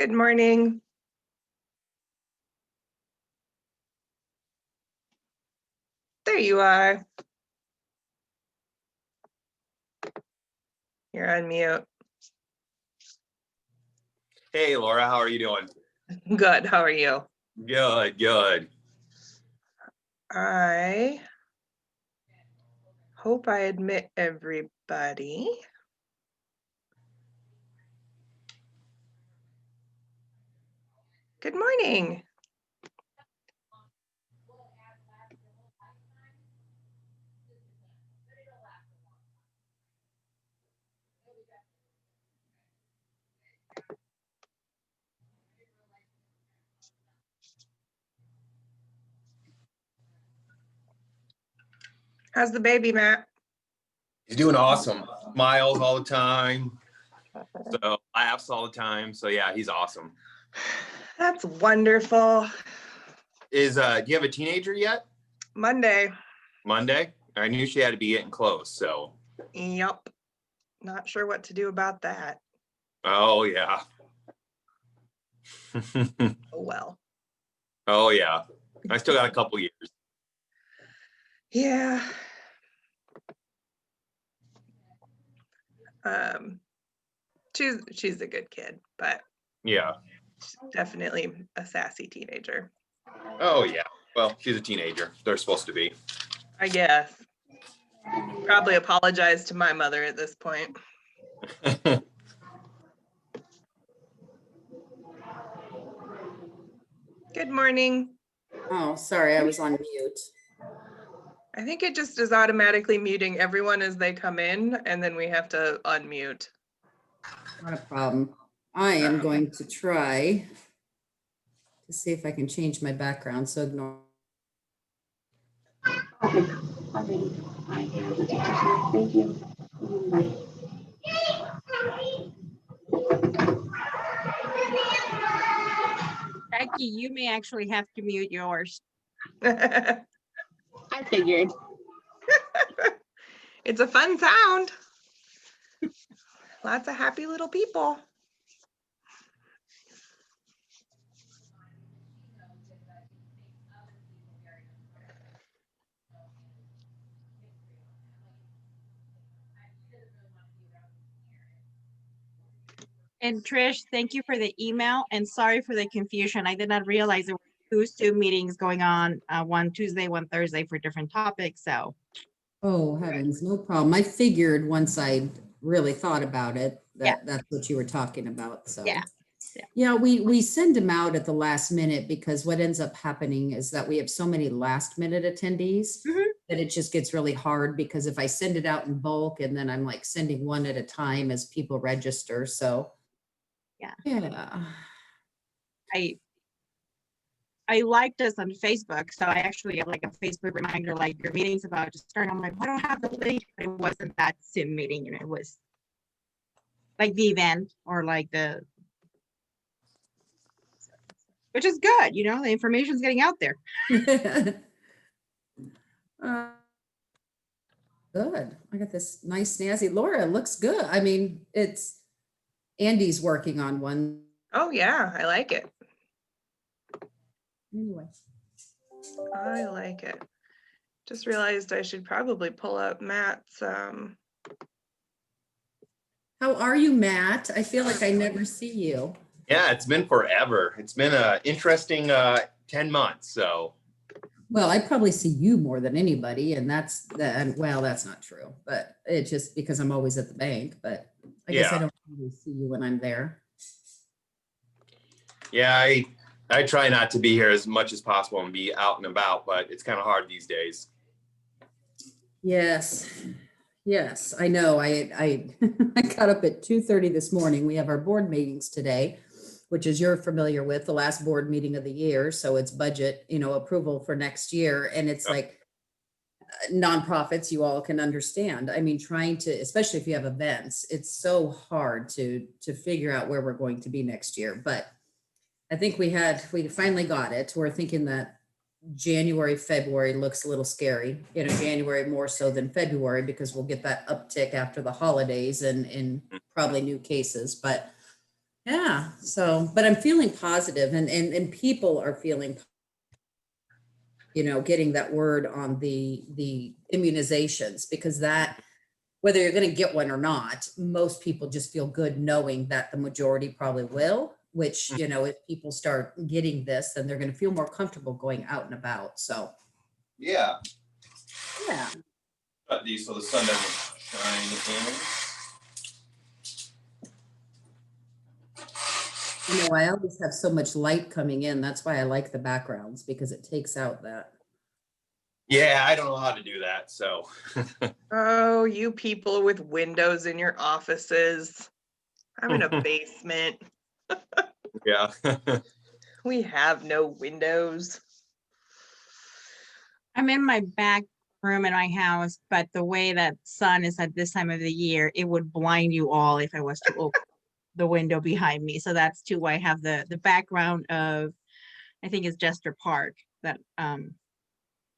Good morning. There you are. You're on mute. Hey, Laura, how are you doing? Good. How are you? Good, good. I hope I admit everybody. Good morning. How's the baby, Matt? He's doing awesome. Smiles all the time. So laughs all the time. So yeah, he's awesome. That's wonderful. Do you have a teenager yet? Monday. Monday? I knew she had to be getting close, so. Yep. Not sure what to do about that. Oh yeah. Oh, well. Oh yeah. I still got a couple years. Yeah. She's a good kid, but Yeah. definitely a sassy teenager. Oh yeah. Well, she's a teenager. They're supposed to be. I guess. Probably apologize to my mother at this point. Good morning. Oh, sorry, I was on mute. I think it just is automatically muting everyone as they come in, and then we have to unmute. Not a problem. I am going to try to see if I can change my background, so ignore. Okay. Already. I am the teacher's now. Thank you. Becky, you may actually have to mute yours. I figured. It's a fun sound. Lots of happy little people. And Trish, thank you for the email and sorry for the confusion. I did not realize there were two Zoom meetings going on, one Tuesday, one Thursday for different topics. So. Oh, heavens, no problem. I figured once I really thought about it, that's what you were talking about. So yeah, we send them out at the last minute because what ends up happening is that we have so many last minute attendees that it just gets really hard because if I send it out in bulk and then I'm like sending one at a time as people register. So yeah. I liked us on Facebook, so I actually have like a Facebook reminder, like your meeting's about to start. I'm like, I don't have the link. It wasn't that Zoom meeting, and it was like the event or like which is good, you know, the information's getting out there. Good. I got this nice snazzy. Laura, looks good. I mean, it's Andy's working on one. Oh yeah, I like it. Anyway. I like it. Just realized I should probably pull up Matt's. How are you, Matt? I feel like I never see you. Yeah, it's been forever. It's been an interesting 10 months. So. Well, I probably see you more than anybody, and that's not true, but it's just because I'm always at the bank, but I guess I don't really see you when I'm there. Yeah, I try not to be here as much as possible and be out and about, but it's kind of hard these days. Yes, I know. I got up at 2:30 this morning. We have our board meetings today, which is you're familiar with, the last board meeting of the year. So it's budget, approval for next year. And it's like nonprofits, you all can understand. I mean, trying to, especially if you have events, it's so hard to figure out where we're going to be next year. But I think we finally got it. We're thinking that January, February looks a little scary, January more so than February, because we'll get that uptick after the holidays and probably new cases. But Yeah, so, but I'm feeling positive and people are feeling, getting that word on the immunizations, because that, whether you're going to get one or not, most people just feel good knowing that the majority probably will, which, if people start getting this, then they're going to feel more comfortable going out and about. So, Yeah. yeah. Got these so the sun doesn't shine in. I always have so much light coming in. That's why I like the backgrounds, because it takes out that. Yeah, I don't know how to do that, so. Oh, you people with windows in your offices. I'm in a basement. Yeah. We have no windows. I'm in my back room in my house, but the way that sun is at this time of the year, it would blind you all if I was to open the window behind me. So that's too why I have the background of, I think it's Jester Park, that 2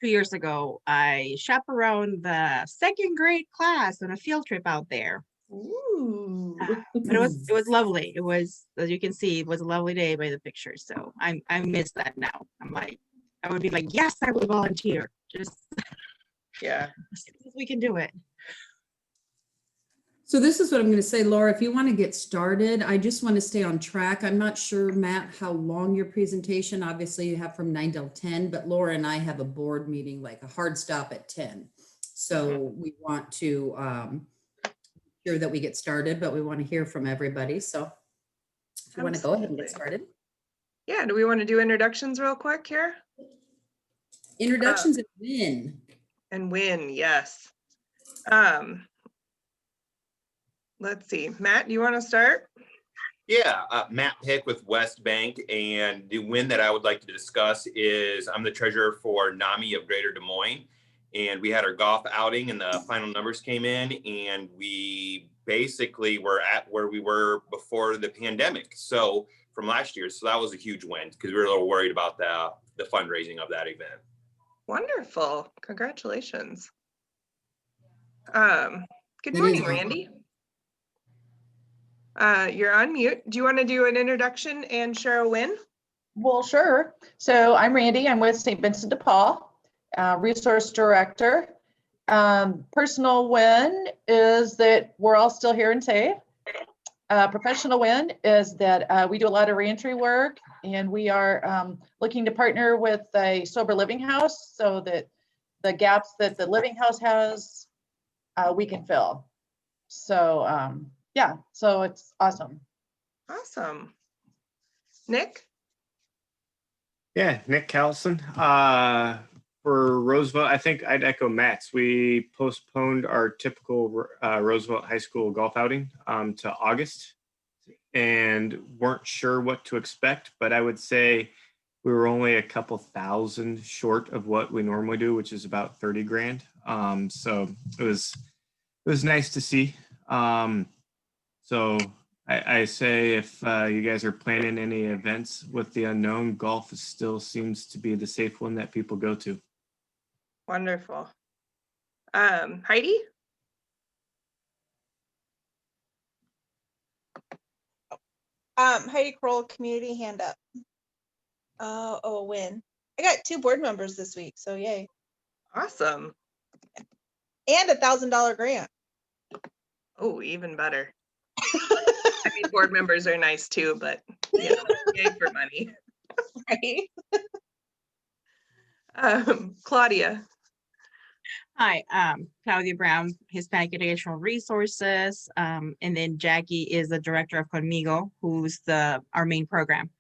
years ago I chaperoned the second grade class on a field trip out there. Ooh. But it was lovely. It was, as you can see, it was a lovely day by the pictures. So I miss that now. I'm like, I would be like, yes, I will volunteer. Just Yeah. as soon as we can do it. So this is what I'm going to say, Laura, if you want to get started, I just want to stay on track. I'm not sure, Matt, how long your presentation, obviously you have from 9 till 10, but Laura and I have a board meeting, like a hard stop at 10. So we want to sure that we get started, but we want to hear from everybody. So if you want to go ahead and get started. Yeah, do we want to do introductions real quick here? Introductions and win. And win, yes. Let's see, Matt, do you want to start? Yeah, Matt Pick with West Bank, and the win that I would like to discuss is I'm the treasurer for NAMI of Greater Des Moines, and we had our golf outing and the final numbers came in, and we basically were at where we were before the pandemic. So from last year, so that was a huge win because we were a little worried about the fundraising of that event. Wonderful, congratulations. Good morning, Randy. You're on mute. Do you want to do an introduction and share a win? Well, sure. So I'm Randy. I'm with St. Vincent de Paul, resource director. Personal win is that we're all still here and safe. Professional win is that we do a lot of reentry work, and we are looking to partner with a sober living house so that the gaps that the living house has, we can fill. So yeah, so it's awesome. Awesome. Nick? Yeah, Nick Callison. For Roosevelt, I think I'd echo Matt's. We postponed our typical Roosevelt High School golf outing to August and weren't sure what to expect, but I would say we were only a couple thousand short of what we normally do, which is about 30 grand. So it was nice to see. So I say if you guys are planning any events with the unknown, golf still seems to be the safe one that people go to. Wonderful. Heidi? Heidi Kroll, community hand up. Oh, win. I got 2 board members this week, so yay. Awesome. And a $1,000 grant. Oh, even better. I mean, board members are nice too, but yeah, yay for money. Right. Claudia. Hi, Claudia Brown, Hispanic Educational Resources, and then Jackie is the director of Conmigo, who's our main program.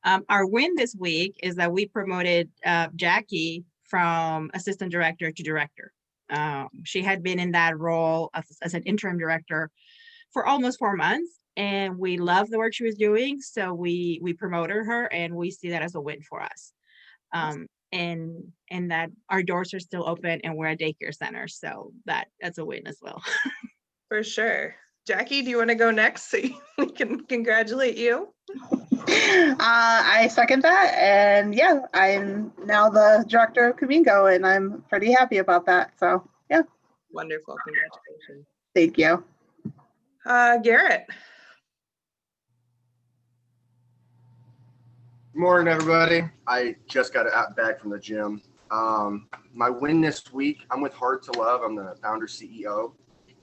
Our win this week is that we promoted Jackie from assistant director to director. She had been in that role as an interim director for almost 4 months, and we love the work she was doing, so we promoted her, and we see that as a win for us. And that our doors are still open and we're a daycare center, so that's a win as well. For sure. Jackie, do you want to go next so we can congratulate you? I second that, and yeah, I'm now the director of Conmigo, and I'm pretty happy about that. So yeah. Wonderful, congratulations. Thank you. Garrett. Morning, everybody. I just got back from the gym. My win this week, I'm with Heart to Love. I'm the founder CEO,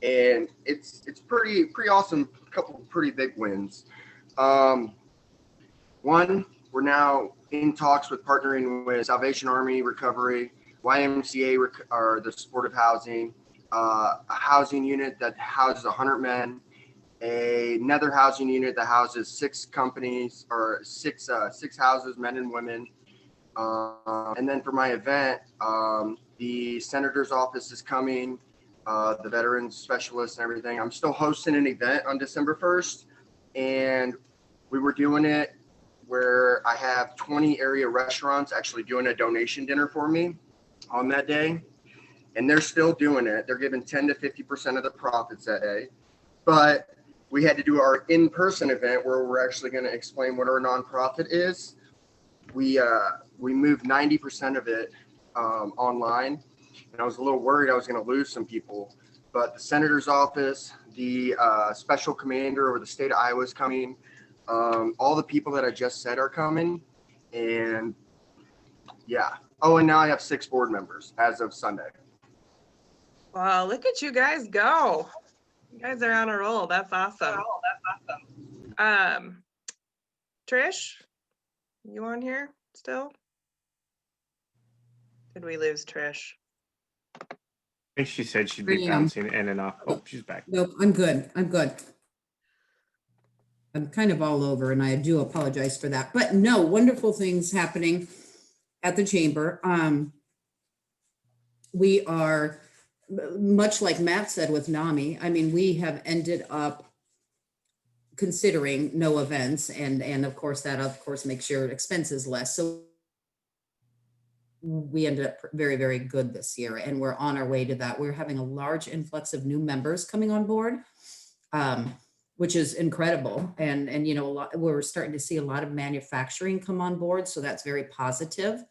and it's pretty awesome. A couple of pretty big wins. One, we're now in talks with partnering with Salvation Army Recovery, YMCA, or the supportive housing, a housing unit that houses 100 men, another housing unit that houses 6 companies or six houses, men and women. And then for my event, the senator's office is coming, the veterans specialist and everything. I'm still hosting an event on December 1st, and we were doing it where I have 20 area restaurants actually doing a donation dinner for me on that day. And they're still doing it. They're giving 10 to 50% of the profits that day. But we had to do our in-person event where we're actually going to explain what our nonprofit is. We moved 90% of it online, and I was a little worried I was going to lose some people. But the senator's office, the special commander over the state of Iowa is coming. All the people that I just said are coming, and yeah. Oh, and now I have 6 board members as of Sunday. Wow, look at you guys go. You guys are on a roll. That's awesome. Trish, you on here still? Did we lose Trish? I think she said she'd be I am. bouncing in and off. Oh, she's back. Nope, I'm good. I'm kind of all over, and I do apologize for that. But no, wonderful things happening at the chamber. We are, much like Matt said with NAMI, I mean, we have ended up considering no events, and of course that makes your expenses less. So we ended up very, very good this year, and we're on our way to that. We're having a large influx of new members coming on board, which is incredible. And you know, we're starting to see a lot of manufacturing come on board, so that's very positive.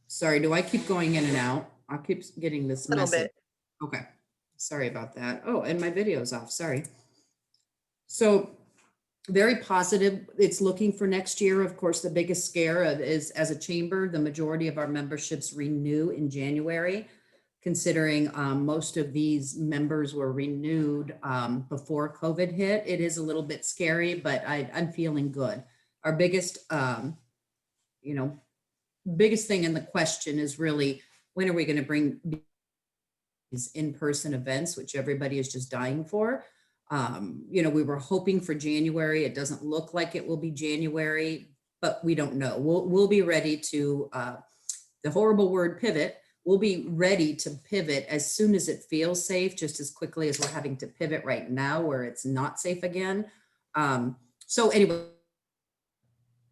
Sorry, do I keep going in and out? I keep getting this Little message. bit. Okay, sorry about that. Oh, and my video's off, sorry. So very positive. It's looking for next year. Of course, the biggest scare is, as a chamber, the majority of our memberships renew in January, considering most of these members were renewed before COVID hit. It is a little bit scary, but I'm feeling good. Our biggest, biggest thing in the question is really, when are we going to bring these in-person events, which everybody is just dying for? We were hoping for January. It doesn't look like it will be January, but we don't know. We'll be ready to, the horrible word pivot, we'll be ready to pivot as soon as it feels safe, just as quickly as we're having to pivot right now where it's not safe again. So anyway,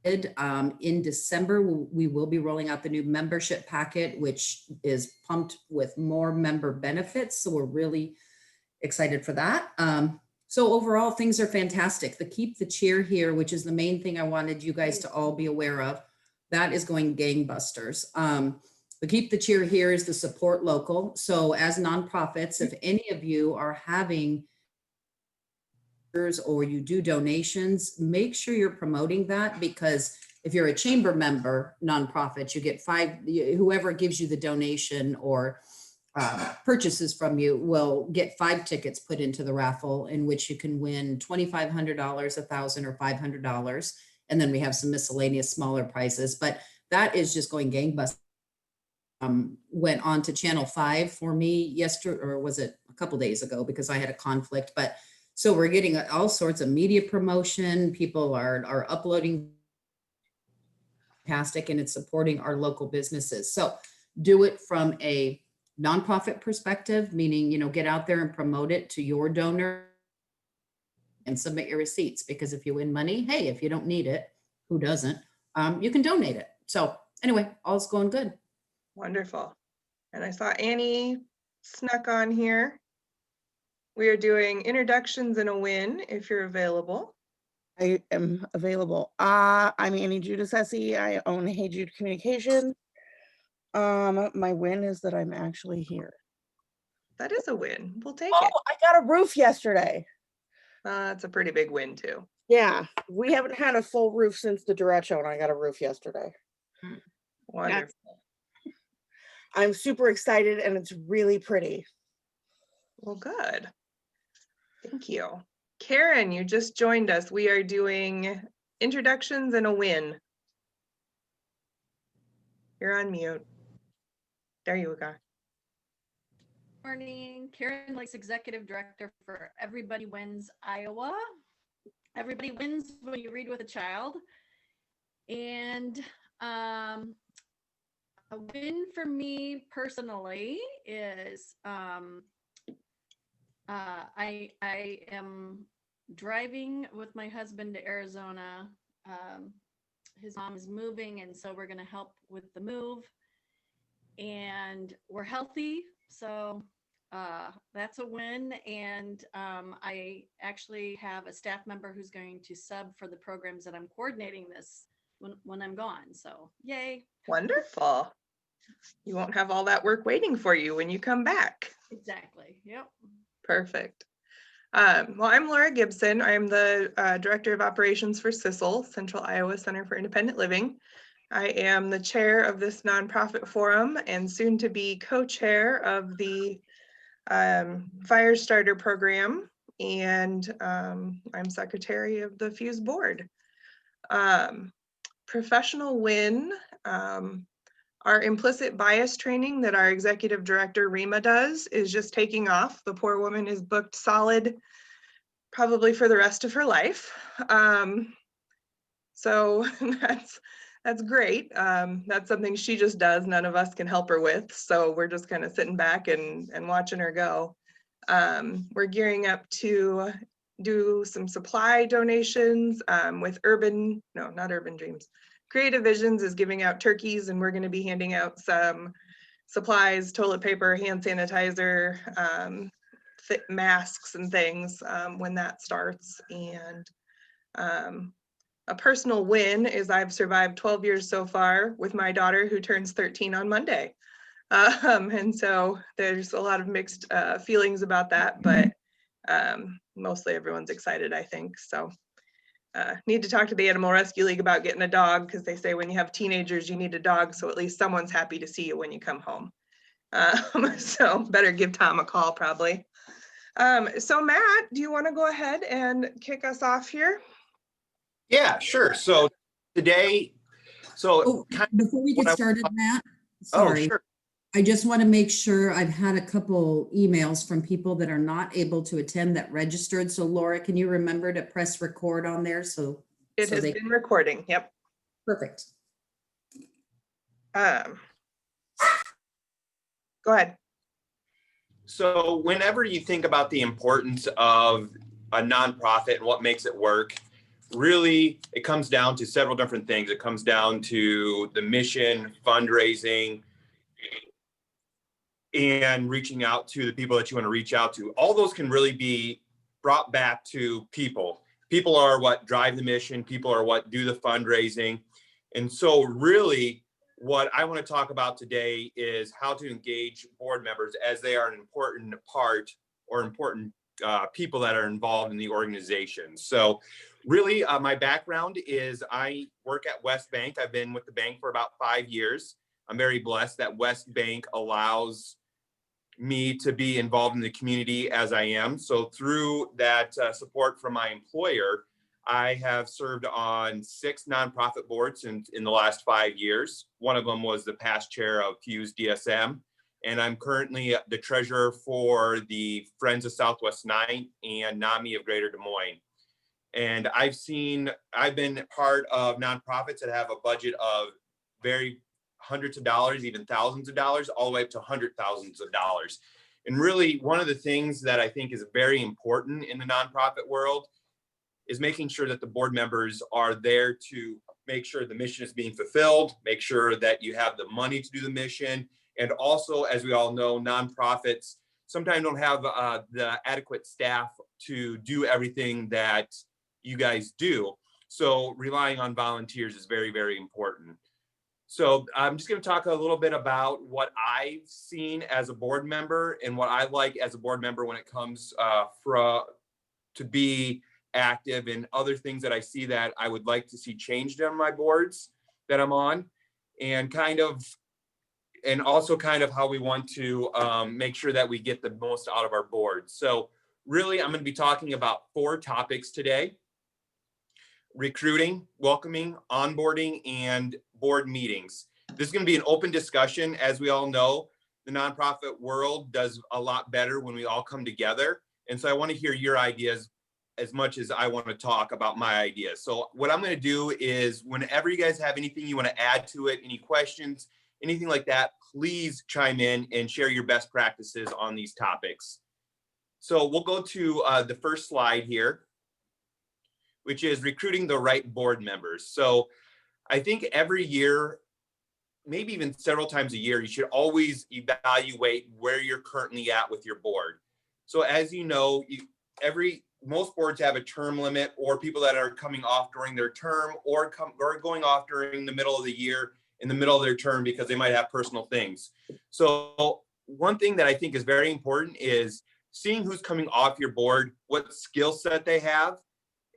in December, we will be rolling out the new membership packet, which is pumped with more member benefits. So we're really excited for that. So overall, things are fantastic. The Keep the Cheer Here, which is the main thing I wanted you guys to all be aware of, that is going gangbusters. The Keep the Cheer Here is the support local. So as nonprofits, if any of you are having or you do donations, make sure you're promoting that, because if you're a chamber member nonprofit, you get whoever gives you the donation or purchases from you will get 5 tickets put into the raffle, in which you can win $2,500, $1,000, or $500. And then we have some miscellaneous smaller prizes, but that is just going gangbusters. Went on to Channel 5 for me yesterday, or was it a couple days ago, because I had a conflict. But so we're getting all sorts of media promotion. People are uploading, fantastic, and it's supporting our local businesses. So do it from a nonprofit perspective, meaning, get out there and promote it to your donor and submit your receipts, because if you win money, hey, if you don't need it, who doesn't, you can donate it. So anyway, all's going good. Wonderful. And I saw Annie snuck on here. We are doing introductions and a win if you're available. I am available. I'm Annie Giudice. I own Hey Jude Communications. My win is that I'm actually here. That is a win. We'll take Oh, it. I got a roof yesterday. That's a pretty big win too. Yeah, we haven't had a full roof since the derecho, and I got a roof yesterday. Wonderful. I'm super excited, and it's really pretty. Well, good. Thank you. Karen, you just joined us. We are doing introductions and a win. You're on mute. There you go. Morning, Karen Lakes Executive Director for Everybody Wins Iowa. Everybody wins when you read with a child. And a win for me personally is I am driving with my husband to Arizona. His mom is moving, and so we're going to help with the move. And we're healthy, so that's a win. And I actually have a staff member who's going to sub for the programs that I'm coordinating this when I'm gone. So yay. Wonderful. You won't have all that work waiting for you when you come back. Exactly. Yep. Perfect. Well, I'm Laura Gibson. I'm the Director of Operations for CISL, Central Iowa Center for Independent Living. I am the chair of this nonprofit forum and soon to be co-chair of the Fire Starter program, and I'm secretary of the Fuse board. Professional win, our implicit bias training that our executive director Rima does is just taking off. The poor woman is booked solid probably for the rest of her life. So that's great. That's something she just does. None of us can help her with. So we're just kind of sitting back and watching her go. We're gearing up to do some supply donations with not Urban Dreams. Creative Visions is giving out turkeys, and we're going to be handing out some supplies, toilet paper, hand sanitizer, masks and things when that starts. And a personal win is I've survived 12 years so far with my daughter, who turns 13 on Monday. And so there's a lot of mixed feelings about that, but mostly everyone's excited, I think. So need to talk to the Animal Rescue League about getting a dog, because they say when you have teenagers, you need a dog. So at least someone's happy to see you when you come home. So better give Tom a call probably. So Matt, do you want to go ahead and kick us off here? Yeah, sure. So today, Before we get started, Matt, sorry. Oh, sure. I just want to make sure. I've had a couple emails from people that are not able to attend that registered. So Laura, can you remember to press record on there? So it has been recording. Yep. Perfect. Go ahead. So whenever you think about the importance of a nonprofit and what makes it work, really it comes down to several different things. It comes down to the mission, fundraising, and reaching out to the people that you want to reach out to. All those can really be brought back to people. People are what drive the mission. People are what do the fundraising. And so really what I want to talk about today is how to engage board members, as they are an important part or important people that are involved in the organization. So really my background is I work at West Bank. I've been with the bank for about 5 years. I'm very blessed that West Bank allows me to be involved in the community as I am. So through that support from my employer, I have served on 6 nonprofit boards in the last 5 years. One of them was the Past Chair of FuseDSM, and I'm currently the treasurer for the Friends of Southwest 9 and NAMI of Greater Des Moines. And I've been part of nonprofits that have a budget of very hundreds of dollars, even thousands of dollars, all the way up to hundred thousands of dollars. And really, one of the things that I think is very important in the nonprofit world is making sure that the board members are there to make sure the mission is being fulfilled, make sure that you have the money to do the mission. And also, as we all know, nonprofits sometimes don't have the adequate staff to do everything that you guys do. So relying on volunteers is very, very important. So I'm just going to talk a little bit about what I've seen as a board member and what I like as a board member when it comes to be active, and other things that I see that I would like to see changed on my boards that I'm on, and also kind of how we want to make sure that we get the most out of our boards. So really, I'm going to be talking about 4 topics today: recruiting, welcoming, onboarding, and board meetings. This is going to be an open discussion. As we all know, the nonprofit world does a lot better when we all come together. And so I want to hear your ideas as much as I want to talk about my ideas. So what I'm going to do is, whenever you guys have anything you want to add to it, any questions, anything like that, please chime in and share your best practices on these topics. So we'll go to the first slide here, which is recruiting the right board members. So I think every year, maybe even several times a year, you should always evaluate where you're currently at with your board. So as you know, most boards have a term limit, or people that are coming off during their term, or going off during the middle of the year, in the middle of their term, because they might have personal things. So one thing that I think is very important is seeing who's coming off your board, what skill set they have,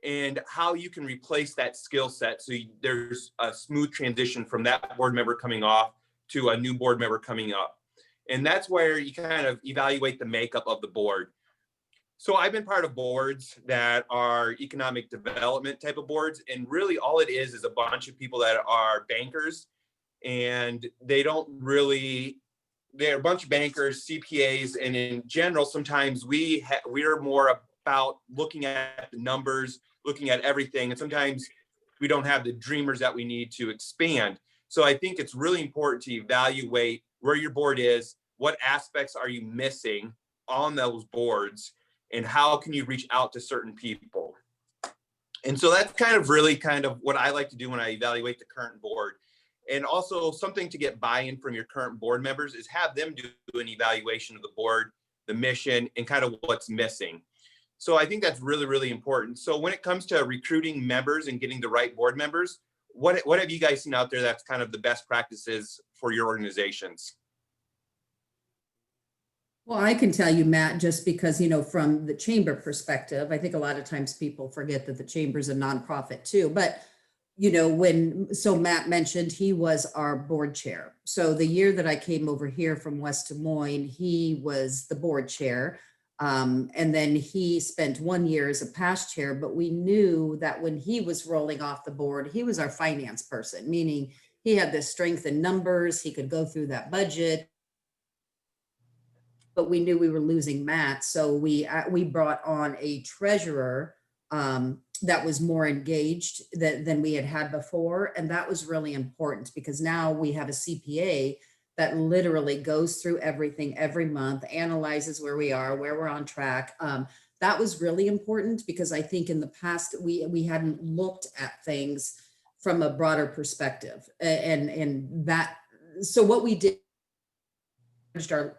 and how you can replace that skill set so there's a smooth transition from that board member coming off to a new board member coming up. And that's where you kind of evaluate the makeup of the board. So I've been part of boards that are economic development type of boards, and really all it is a bunch of people that are bankers, and they're a bunch of bankers, CPAs, and in general, sometimes we're more about looking at the numbers, looking at everything, and sometimes we don't have the dreamers that we need to expand. So I think it's really important to evaluate where your board is, what aspects are you missing on those boards, and how can you reach out to certain people. And so that's kind of what I like to do when I evaluate the current board. And also something to get buy-in from your current board members is have them do an evaluation of the board, the mission, and kind of what's missing. So I think that's really, really important. So when it comes to recruiting members and getting the right board members, what have you guys seen out there that's kind of the best practices for your organizations? Well, I can tell you, Matt, just because, from the chamber perspective, I think a lot of times people forget that the chamber's a nonprofit too. But, so Matt mentioned he was our board chair. So the year that I came over here from West Des Moines, he was the board chair. And then he spent 1 year as a past chair, but we knew that when he was rolling off the board, he was our finance person, meaning he had the strength in numbers, he could go through that budget. But we knew we were losing Matt, so we brought on a treasurer that was more engaged than we had before, and that was really important because now we have a CPA that literally goes through everything every month, analyzes where we are, where we're on track. That was really important because I think in the past we hadn't looked at things from a broader perspective, and that. So what we did,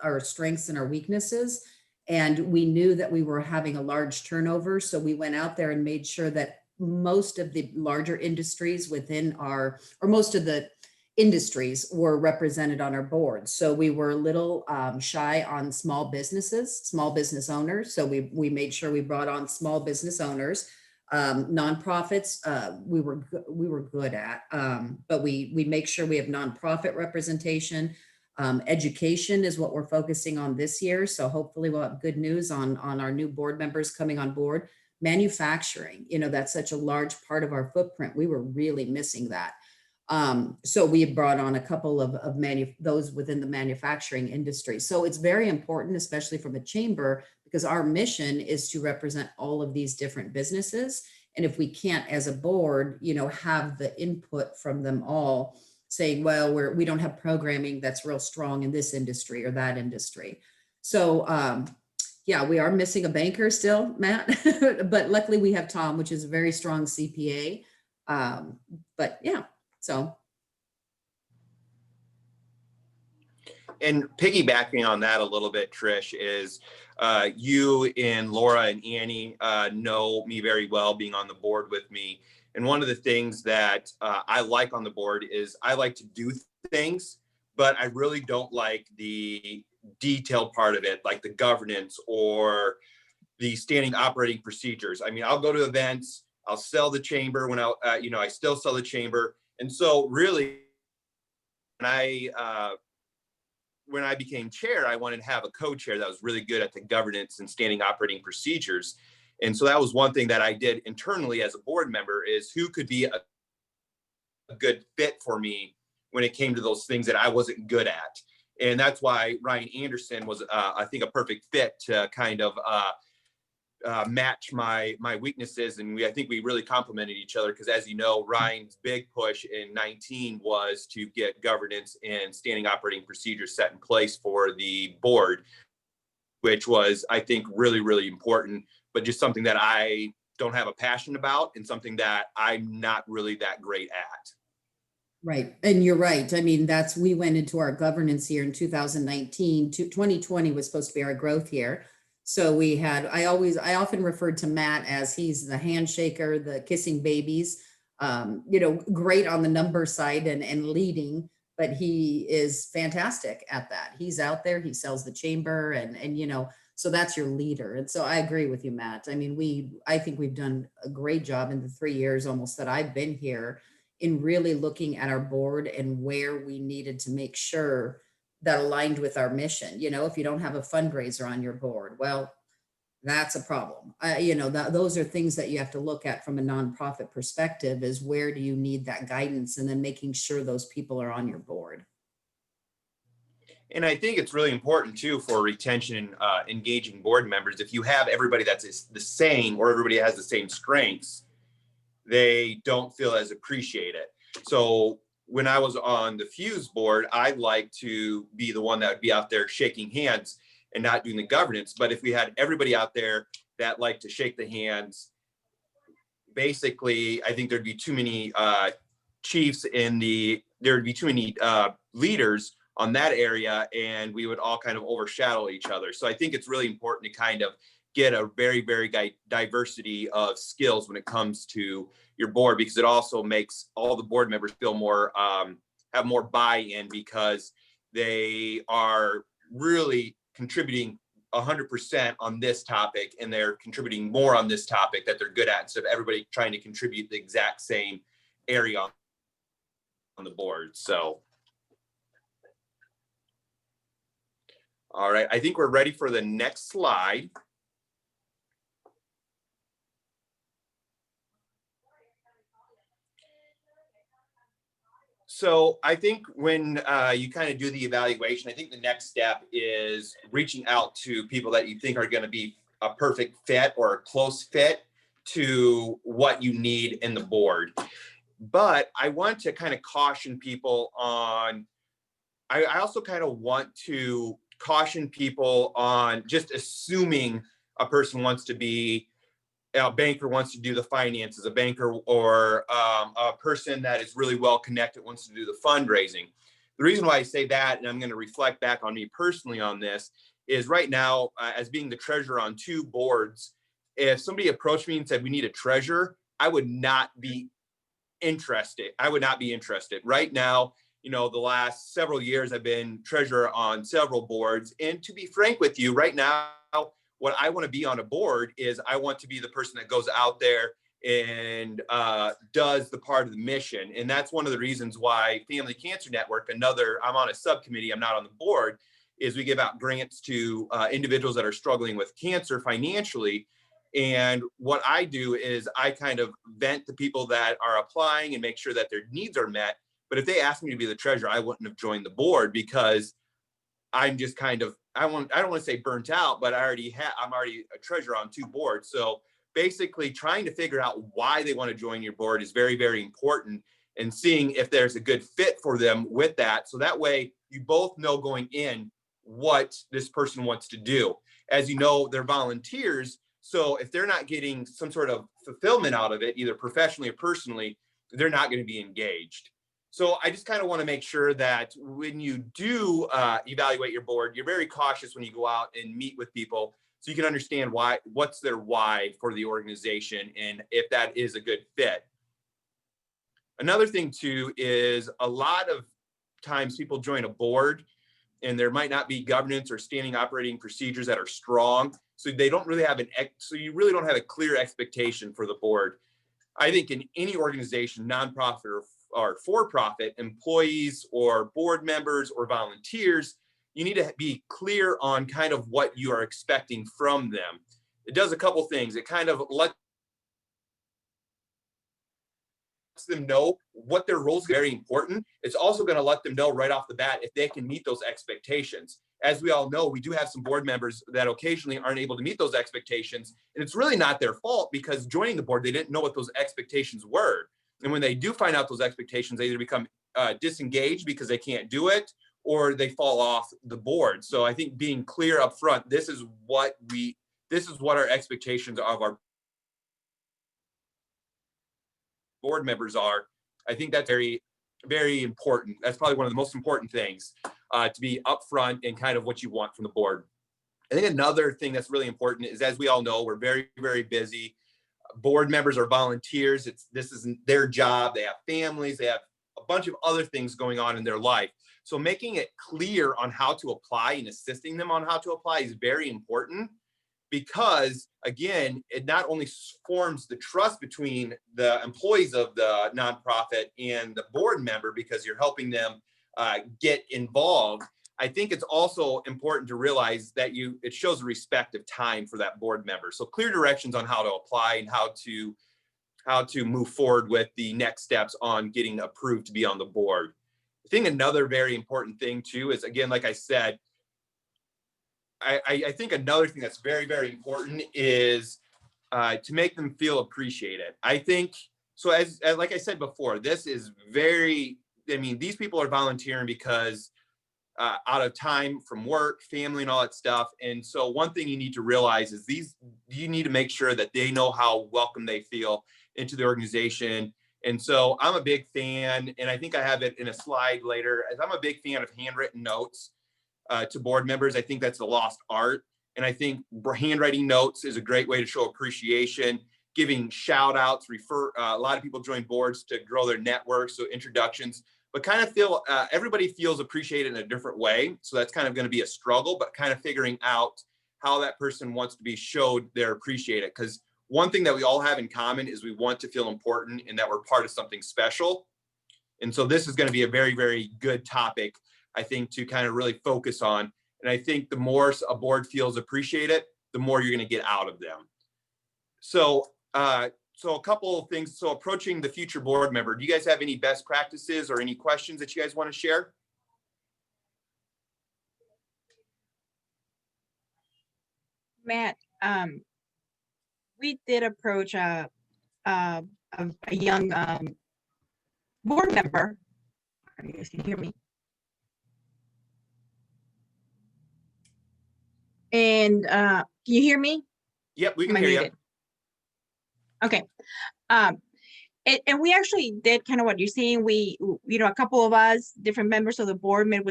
our strengths and our weaknesses, and we knew that we were having a large turnover. So we went out there and made sure that most of the larger industries most of the industries were represented on our board. So we were a little shy on small business owners. So we made sure we brought on small business owners. Nonprofits, we were good at, but we make sure we have nonprofit representation. Education is what we're focusing on this year. So hopefully we'll have good news on our new board members coming on board. Manufacturing, that's such a large part of our footprint. We were really missing that. So we brought on a couple of those within the manufacturing industry. So it's very important, especially from a chamber, because our mission is to represent all of these different businesses. And if we can't, as a board, have the input from them all, saying, well, we don't have programming that's real strong in this industry or that industry. So yeah, we are missing a banker still, Matt, but luckily we have Tom, which is a very strong CPA. But yeah, so. And piggybacking on that a little bit, Trish, is you and Laura and Annie know me very well, being on the board with me. And one of the things that I like on the board is I like to do things, but I really don't like the detailed part of it, like the governance or the standing operating procedures. I mean, I'll go to events, I'll sell the chamber when I still sell the chamber. And so really, when I became chair, I wanted to have a co-chair that was really good at the governance and standing operating procedures. And so that was one thing that I did internally as a board member, is who could be a good fit for me when it came to those things that I wasn't good at. And that's why Ryan Anderson was, I think, a perfect fit to kind of match my weaknesses. And I think we really complemented each other, because as you know, Ryan's big push in 19 was to get governance and standing operating procedures set in place for the board, which was, I think, really, really important, but just something that I don't have a passion about and something that I'm not really that great at. Right. And you're right. I mean, we went into our governance year in 2019. 2020 was supposed to be our growth year. So I often referred to Matt as he's the handshaker, the kissing babies, great on the number side and leading, but he is fantastic at that. He's out there, he sells the chamber and so that's your leader. And so I agree with you, Matt. I mean, I think we've done a great job in the 3 years almost that I've been here in really looking at our board and where we needed to make sure that aligned with our mission. If you don't have a fundraiser on your board, well, that's a problem. Those are things that you have to look at from a nonprofit perspective, is where do you need that guidance, and then making sure those people are on your board. And I think it's really important too for retention, engaging board members. If you have everybody that's the same, or everybody has the same strengths, they don't feel as appreciated. So when I was on the Fuse board, I'd like to be the one that would be out there shaking hands and not doing the governance. But if we had everybody out there that liked to shake the hands, basically, I think there'd be too many chiefs there'd be too many leaders on that area, and we would all kind of overshadow each other. So I think it's really important to kind of get a very, very diversity of skills when it comes to your board, because it also makes all the board members feel more, have more buy-in, because they are really contributing 100% on this topic, and they're contributing more on this topic that they're good at, instead of everybody trying to contribute the exact same area on the board. So, all right, I think we're ready for the next slide. So I think when you kind of do the evaluation, I think the next step is reaching out to people that you think are going to be a perfect fit or a close fit to what you need in the board. But I want to kind of caution people on, I also kind of want to caution people on just assuming a person wants to be a banker, wants to do the finances, a banker, or a person that is really well connected wants to do the fundraising. The reason why I say that, and I'm going to reflect back on me personally on this, is right now, as being the treasurer on 2 boards, if somebody approached me and said, we need a treasurer, I would not be interested. Right now, the last several years, I've been treasurer on several boards. And to be frank with you, right now, what I want to be on a board is I want to be the person that goes out there and does the part of the mission. And that's one of the reasons why Family Cancer Network, I'm on a subcommittee, I'm not on the board, is we give out grants to individuals that are struggling with cancer financially. And what I do is I kind of vent to people that are applying and make sure that their needs are met. But if they asked me to be the treasurer, I wouldn't have joined the board, because I'm just kind of, I don't want to say burnt out, but I'm already a treasurer on 2 boards. So basically trying to figure out why they want to join your board is very, very important, and seeing if there's a good fit for them with that. So that way you both know going in what this person wants to do. As you know, they're volunteers. So if they're not getting some sort of fulfillment out of it, either professionally or personally, they're not going to be engaged. So I just kind of want to make sure that when you do evaluate your board, you're very cautious when you go out and meet with people, so you can understand what's their why for the organization, and if that is a good fit. Another thing too is a lot of times people join a board and there might not be governance or standing operating procedures that are strong. So they don't really have so you really don't have a clear expectation for the board. I think in any organization, nonprofit or for-profit, employees or board members or volunteers, you need to be clear on kind of what you are expecting from them. It does a couple things. It kind of lets them know what their roles are very important. It's also going to let them know right off the bat if they can meet those expectations. As we all know, we do have some board members that occasionally aren't able to meet those expectations. And it's really not their fault, because joining the board, they didn't know what those expectations were. And when they do find out those expectations, they either become disengaged because they can't do it, or they fall off the board. So I think being clear up front, this is what our expectations of our board members are. I think that's very, very important. That's probably one of the most important things, to be upfront and kind of what you want from the board. I think another thing that's really important is, as we all know, we're very, very busy. Board members are volunteers. This isn't their job. They have families. They have a bunch of other things going on in their life. So making it clear on how to apply and assisting them on how to apply is very important, because again, it not only forms the trust between the employees of the nonprofit and the board member, because you're helping them get involved. I think it's also important to realize that it shows a respect of time for that board member. So clear directions on how to apply and how to move forward with the next steps on getting approved to be on the board. I think another very important thing too is, again, like I said, I think another thing that's very, very important is to make them feel appreciated. I think, so as like I said before, this is very, I mean, these people are volunteering because out of time from work, family, and all that stuff. And so one thing you need to realize is you need to make sure that they know how welcome they feel into the organization. And so I'm a big fan, and I think I have it in a slide later, as I'm a big fan of handwritten notes to board members. I think that's a lost art. And I think handwriting notes is a great way to show appreciation, giving shout outs, a lot of people join boards to grow their networks, so introductions, but kind of everybody feels appreciated in a different way. So that's kind of going to be a struggle, but kind of figuring out how that person wants to be showed they're appreciated. Because one thing that we all have in common is we want to feel important and that we're part of something special. And so this is going to be a very, very good topic, I think, to kind of really focus on. And I think the more a board feels appreciated, the more you're going to get out of them. So, so a couple of things. So approaching the future board member, do you guys have any best practices or any questions that you guys want to share? Matt, we did approach a young board member. You guys can hear me. And can you hear me? Yep, we can hear you. Okay. And we actually did kind of what you're saying. We, a couple of us, different members of the board, met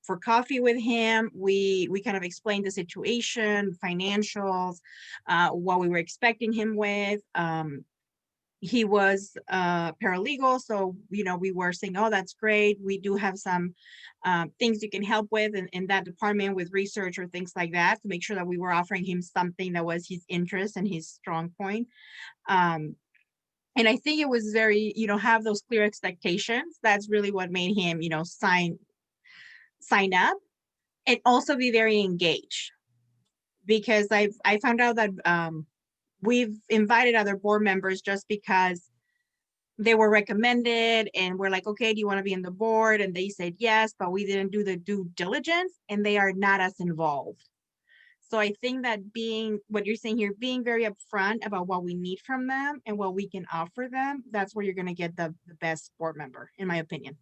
for coffee with him. We kind of explained the situation, financials, what we were expecting him with. He was paralegal, so we were saying, oh, that's great. We do have some things you can help with in that department with research or things like that, to make sure that we were offering him something that was his interest and his strong point. And I think it was very, have those clear expectations. That's really what made him, sign up, and also be very engaged. Because I found out that we've invited other board members just because they were recommended, and we're like, okay, do you want to be in the board? And they said yes, but we didn't do the due diligence, and they are not as involved. So I think that what you're saying here, being very upfront about what we need from them and what we can offer them, that's where you're going to get the best board member, in my opinion.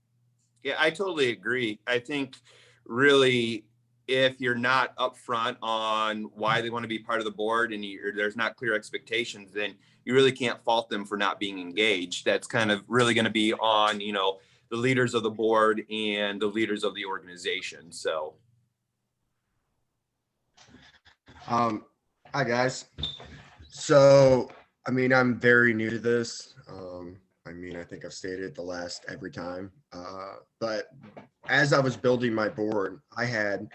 Yeah, I totally agree. I think really, if you're not upfront on why they want to be part of the board and there's not clear expectations, then you really can't fault them for not being engaged. That's kind of really going to be on, the leaders of the board and the leaders of the organization. So. Hi guys. So, I'm very new to this. I think I've stated it every time. But as I was building my board, I had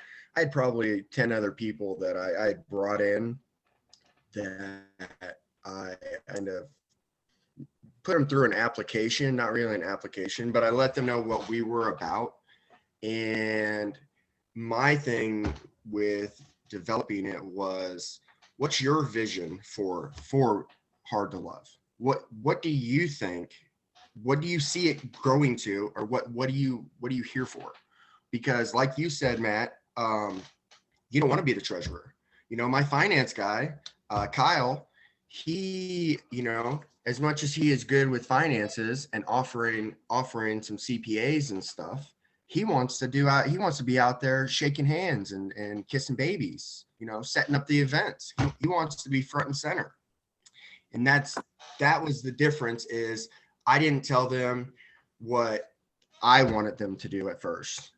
probably 10 other people that I brought in that I kind of put them through an application, not really an application, but I let them know what we were about. And my thing with developing it was, what's your vision for Hard to Love? What do you think? What do you see it growing to, or what do you here for? Because like you said, Matt, you don't want to be the treasurer. My finance guy, Kyle, he, as much as he is good with finances and offering some CPAs and stuff, he wants to be out there shaking hands and kissing babies, setting up the events. He wants to be front and center. And that was the difference. Is I didn't tell them what I wanted them to do at first.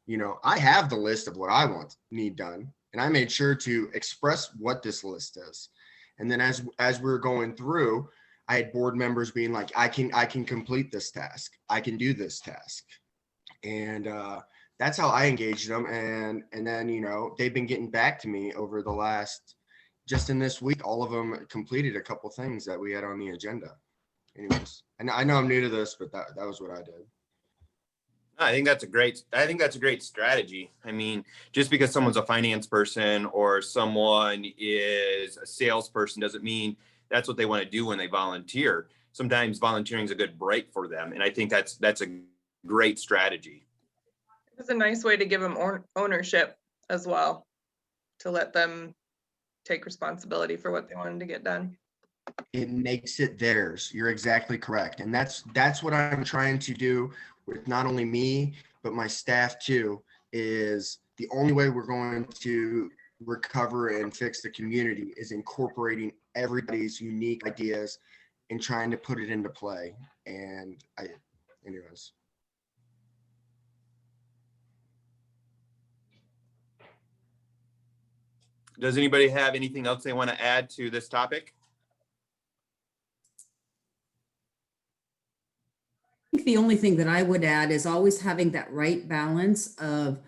I have the list of what I need done, and I made sure to express what this list is. And then as we were going through, I had board members being like, I can complete this task. I can do this task. And that's how I engaged them. And then, they've been getting back to me over the last, just in this week, all of them completed a couple things that we had on the agenda. Anyways, and I know I'm new to this, but that was what I did. I think that's a great strategy. I mean, just because someone's a finance person or someone is a salesperson doesn't mean that's what they want to do when they volunteer. Sometimes volunteering is a good break for them. And I think that's a great strategy. It's a nice way to give them ownership as well, to let them take responsibility for what they wanted to get done. It makes it theirs. You're exactly correct. And that's what I'm trying to do with not only me, but my staff too, is the only way we're going to recover and fix the community is incorporating everybody's unique ideas and trying to put it into play. And anyways. Does anybody have anything else they want to add to this topic? I think the only thing that I would add is always having that right balance of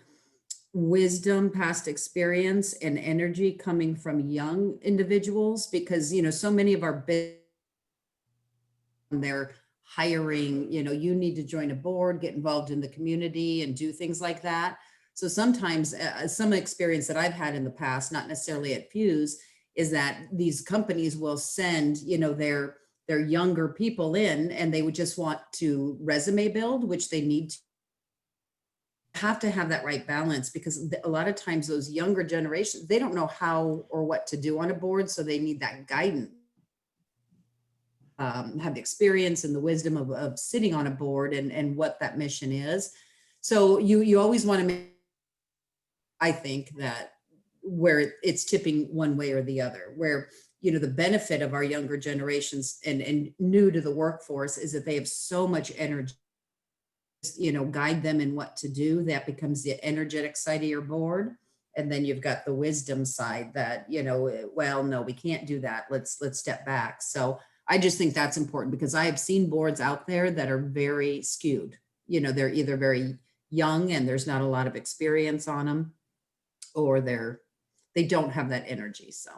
wisdom, past experience, and energy coming from young individuals, because, so many of our they're hiring, you need to join a board, get involved in the community and do things like that. So sometimes some experience that I've had in the past, not necessarily at Fuse, is that these companies will send, their younger people in, and they would just want to resume build, which they need to have that right balance, because a lot of times those younger generations, they don't know how or what to do on a board. So they need that guidance, have the experience and the wisdom of sitting on a board and what that mission is. So you always want to make, I think, that where it's tipping one way or the other, where, the benefit of our younger generations and new to the workforce is that they have so much energy, guide them in what to do. That becomes the energetic side of your board. And then you've got the wisdom side that, well, no, we can't do that. Let's step back. So I just think that's important, because I have seen boards out there that are very skewed. They're either very young and there's not a lot of experience on them, or they don't have that energy. So.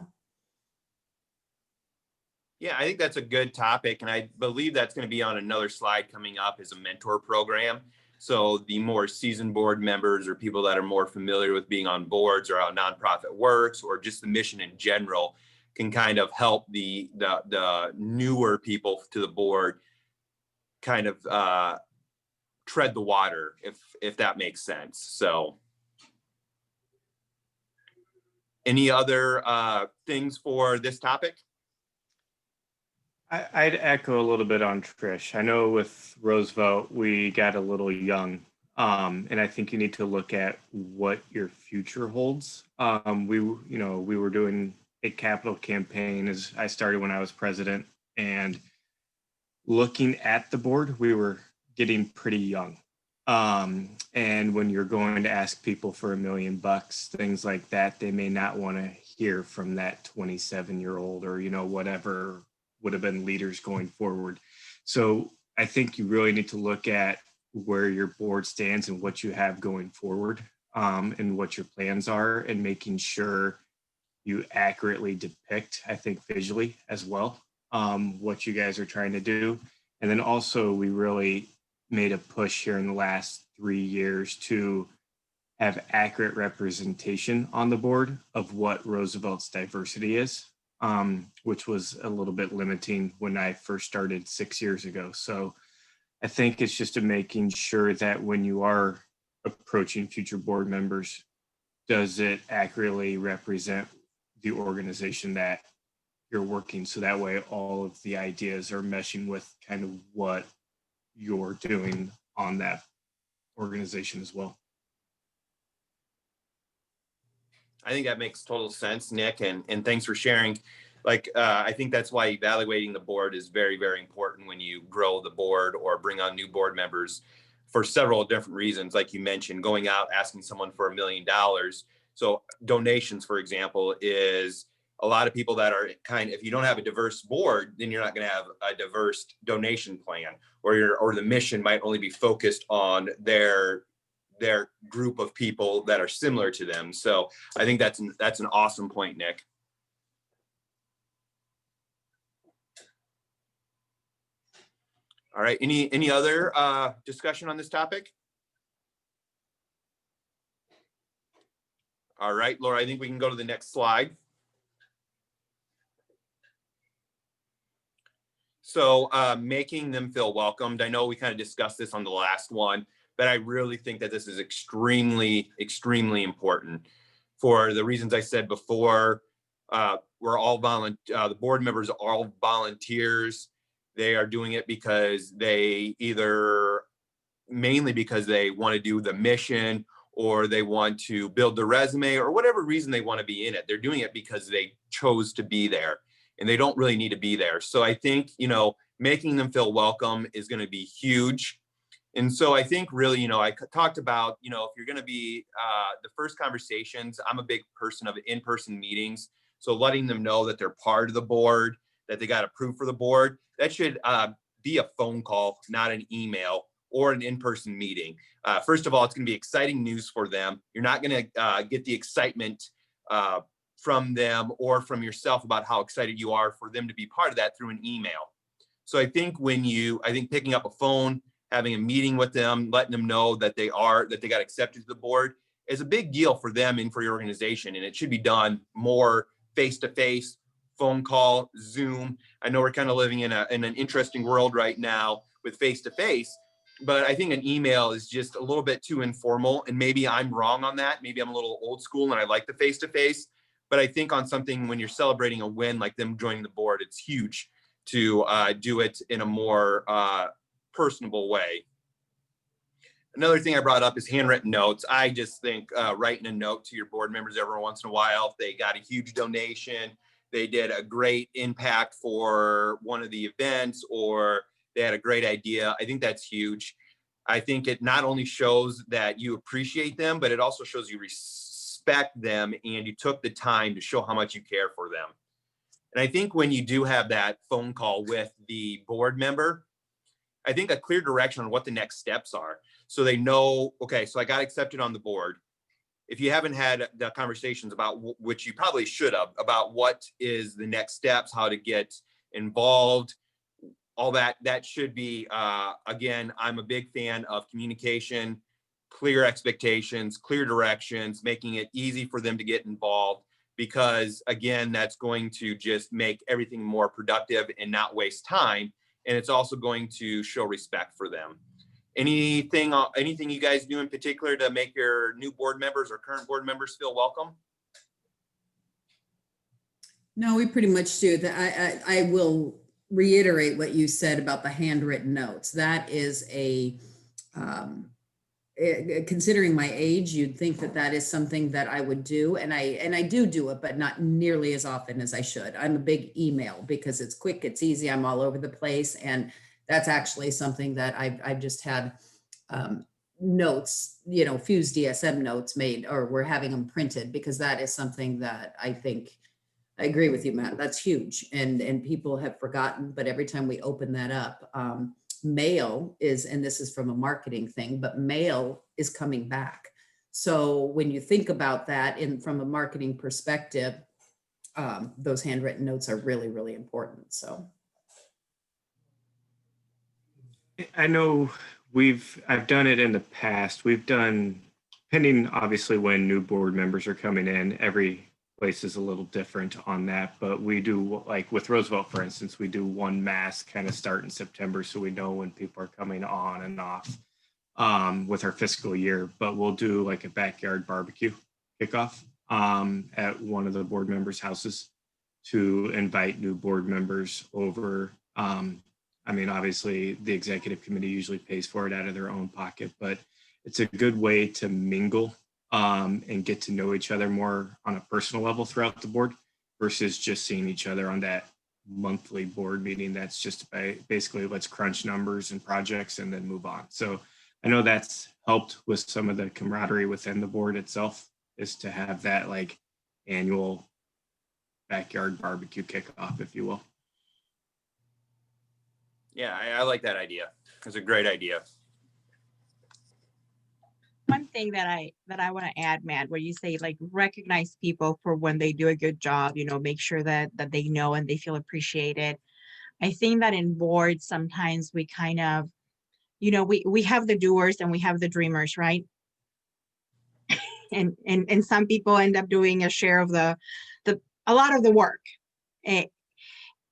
Yeah, I think that's a good topic. And I believe that's going to be on another slide coming up, as a mentor program. So the more seasoned board members or people that are more familiar with being on boards or how nonprofit works, or just the mission in general, can kind of help the newer people to the board kind of tread the water, if that makes sense. So any other things for this topic? I'd echo a little bit on Trish. I know with Roosevelt, we got a little young, and I think you need to look at what your future holds. We were doing a capital campaign as I started when I was president, and looking at the board, we were getting pretty young. And when you're going to ask people for $1 million, things like that, they may not want to hear from that 27-year-old or, whatever would have been leaders going forward. So I think you really need to look at where your board stands and what you have going forward, and what your plans are, and making sure you accurately depict, I think, visually as well, what you guys are trying to do. And then also we really made a push here in the last 3 years to have accurate representation on the board of what Roosevelt's diversity is, which was a little bit limiting when I first started 6 years ago. So I think it's just making sure that when you are approaching future board members, does it accurately represent the organization that you're working? So that way all of the ideas are meshing with kind of what you're doing on that organization as well. I think that makes total sense, Nick, and thanks for sharing. Like, I think that's why evaluating the board is very, very important when you grow the board or bring on new board members for several different reasons. Like you mentioned, going out, asking someone for $1 million. So donations, for example, is a lot of people that are if you don't have a diverse board, then you're not going to have a diverse donation plan, or the mission might only be focused on their group of people that are similar to them. So I think that's an awesome point, Nick. All right, any other discussion on this topic? All right, Laura, I think we can go to the next slide. So making them feel welcomed. I know we kind of discussed this on the last one, but I really think that this is extremely, extremely important for the reasons I said before. We're all the board members are all volunteers. They are doing it because mainly because they want to do the mission, or they want to build the resume, or whatever reason they want to be in it. They're doing it because they chose to be there, and they don't really need to be there. So I think, making them feel welcome is going to be huge. And so I think really, I talked about, if you're going to be the first conversations, I'm a big person of in-person meetings. So letting them know that they're part of the board, that they got approved for the board, that should be a phone call, not an email or an in-person meeting. First of all, it's going to be exciting news for them. You're not going to get the excitement from them or from yourself about how excited you are for them to be part of that through an email. So I think picking up a phone, having a meeting with them, letting them know that they got accepted to the board is a big deal for them and for your organization. And it should be done more face-to-face, phone call, Zoom. I know we're kind of living in an interesting world right now with face-to-face, but I think an email is just a little bit too informal. And maybe I'm wrong on that. Maybe I'm a little old school and I like the face-to-face, but I think on something when you're celebrating a win, like them joining the board, it's huge to do it in a more personable way. Another thing I brought up is handwritten notes. I just think writing a note to your board members every once in a while, if they got a huge donation, they did a great impact for one of the events, or they had a great idea, I think that's huge. I think it not only shows that you appreciate them, but it also shows you respect them and you took the time to show how much you care for them. And I think when you do have that phone call with the board member, I think a clear direction on what the next steps are. So they know, okay, so I got accepted on the board. If you haven't had the conversations about which you probably should have, about what is the next steps, how to get involved, all that should be, again, I'm a big fan of communication, clear expectations, clear directions, making it easy for them to get involved, because again, that's going to just make everything more productive and not waste time. And it's also going to show respect for them. Anything you guys do in particular to make your new board members or current board members feel welcome? No, we pretty much do. I will reiterate what you said about the handwritten notes. That is considering my age, you'd think that is something that I would do. And I do it, but not nearly as often as I should. I'm a big email because it's quick, it's easy. I'm all over the place. And that's actually something that I've just had notes, FuseDSM notes made, or we're having them printed, because that is something that I think, I agree with you, Matt, that's huge. And people have forgotten, but every time we open that up, mail is, and this is from a marketing thing, but mail is coming back. So when you think about that from a marketing perspective, those handwritten notes are really, really important. So. I know I've done it in the past. We've done, pending obviously when new board members are coming in, every place is a little different on that, but we do, like with Roosevelt, for instance, we do one mass kind of start in September, so we know when people are coming on and off with our fiscal year, but we'll do like a backyard barbecue kickoff at one of the board members' houses to invite new board members over. I mean, obviously, the executive committee usually pays for it out of their own pocket, but it's a good way to mingle and get to know each other more on a personal level throughout the board versus just seeing each other on that monthly board meeting. That's just basically let's crunch numbers and projects and then move on. So I know that's helped with some of the camaraderie within the board itself, is to have that like annual backyard barbecue kickoff, if you will. Yeah, I like that idea. It's a great idea. One thing that I want to add, Matt, where you say like recognize people for when they do a good job, you know, make sure that they know and they feel appreciated. I think that in boards, sometimes we kind of, you know, we have the doers and we have the dreamers, right? and some people end up doing a share of a lot of the work.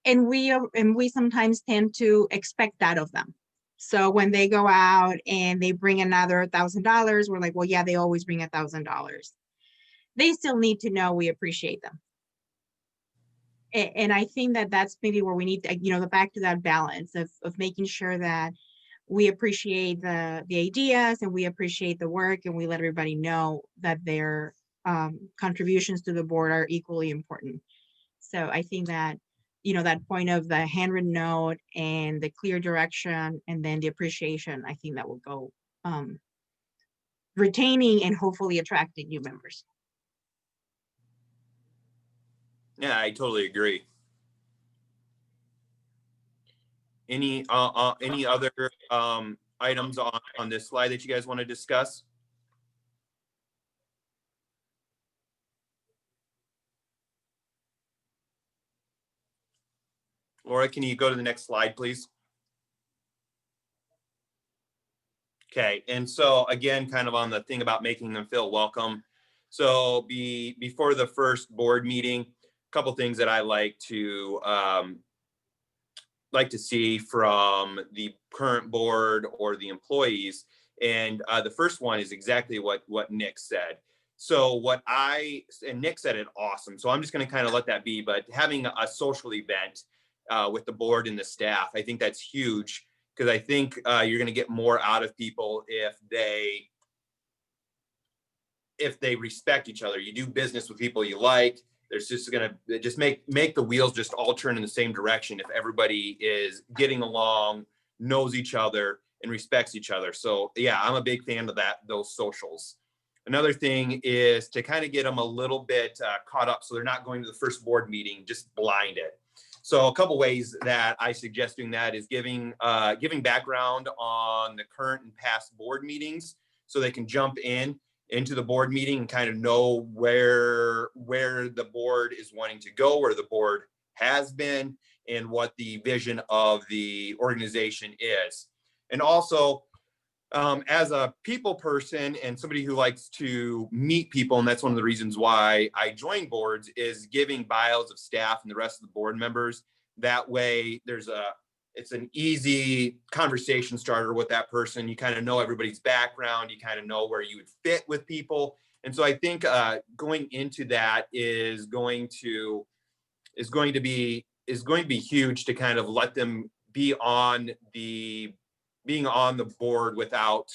And we sometimes tend to expect that of them. So when they go out and they bring another $1,000, we're like, well, yeah, they always bring $1,000. They still need to know we appreciate them. And I think that that's maybe where we need to, you know, back to that balance of making sure that we appreciate the ideas and we appreciate the work, and we let everybody know that their contributions to the board are equally important. So I think that, you know, that point of the handwritten note and the clear direction and then the appreciation, I think that will go retaining and hopefully attracting new members. Yeah, I totally agree. Any other items on this slide that you guys want to discuss? Laura, can you go to the next slide, please? Okay, and so again, kind of on the thing about making them feel welcome. So before the first board meeting, a couple things that I like to see from the current board or the employees. And the first one is exactly what Nick said. So and Nick said it awesome. So I'm just going to kind of let that be, but having a social event with the board and the staff, I think that's huge, because I think you're going to get more out of people if they respect each other. You do business with people you like. There's just going to just make the wheels just all turn in the same direction if everybody is getting along, knows each other, and respects each other. So yeah, I'm a big fan of those socials. Another thing is to kind of get them a little bit caught up, so they're not going to the first board meeting just blinded. So a couple ways that I suggest doing that is giving background on the current and past board meetings, so they can jump into the board meeting and kind of know where the board is wanting to go, where the board has been, and what the vision of the organization is. And also, as a people person and somebody who likes to meet people, and that's one of the reasons why I join boards, is giving bios of staff and the rest of the board members. That way it's an easy conversation starter with that person. You kind of know everybody's background, you kind of know where you would fit with people. And so I think going into that is going to be huge, to kind of let them being on the board without,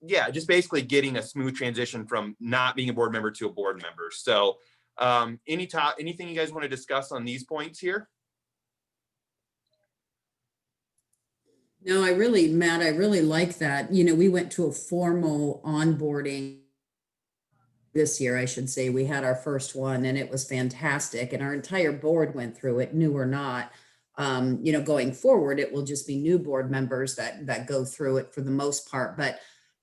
just basically getting a smooth transition from not being a board member to a board member. So anything you guys want to discuss on these points here? No, Matt, I really like that. You know, we went to a formal onboarding this year, I should say. We had our first one and it was fantastic. And our entire board went through it, new or not. You know, going forward, it will just be new board members that go through it for the most part. But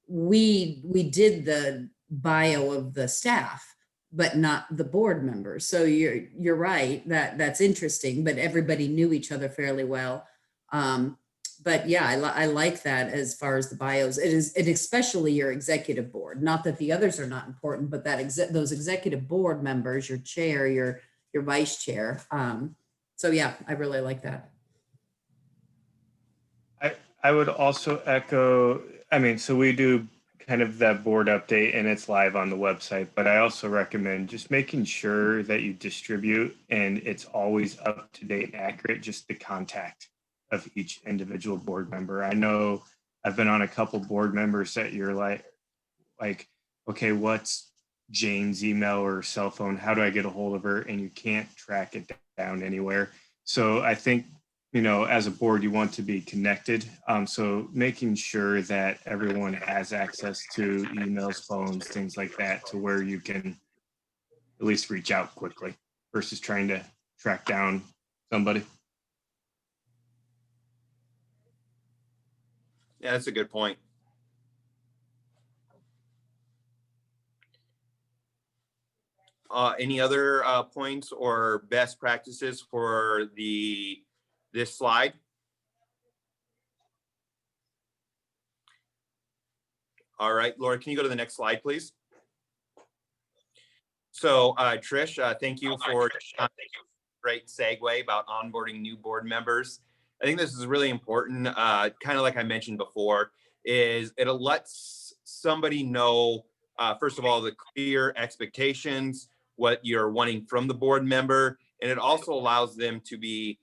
we did the bio of the staff but not the board members. So you're right, that's interesting, but everybody knew each other fairly well. But yeah, I like that as far as the bios. It is, and especially your executive board. Not that the others are not important, but that those executive board members, your chair, your vice chair. So yeah, I really like that. I would also echo, I mean, so we do kind of that board update and it's live on the website, but I also recommend just making sure that you distribute and it's always up to date and accurate, just the contact of each individual board member. I know I've been on a couple board members that you're like, okay, what's Jane's email or cell phone? How do I get a hold of her? And you can't track it down anywhere. So I think, you know, as a board, you want to be connected. So making sure that everyone has access to emails, phones, things like that, to where you can at least reach out quickly versus trying to track down somebody. Yeah, that's a good point. Any other points or best practices for this slide? All right, Laura, can you go to the next slide, please? So Trish, thank you for a great segue about onboarding new board members. I think this is really important, kind of like I mentioned before, is it lets somebody know, first of all, the clear expectations, what you're wanting from the board member, and it also allows them to be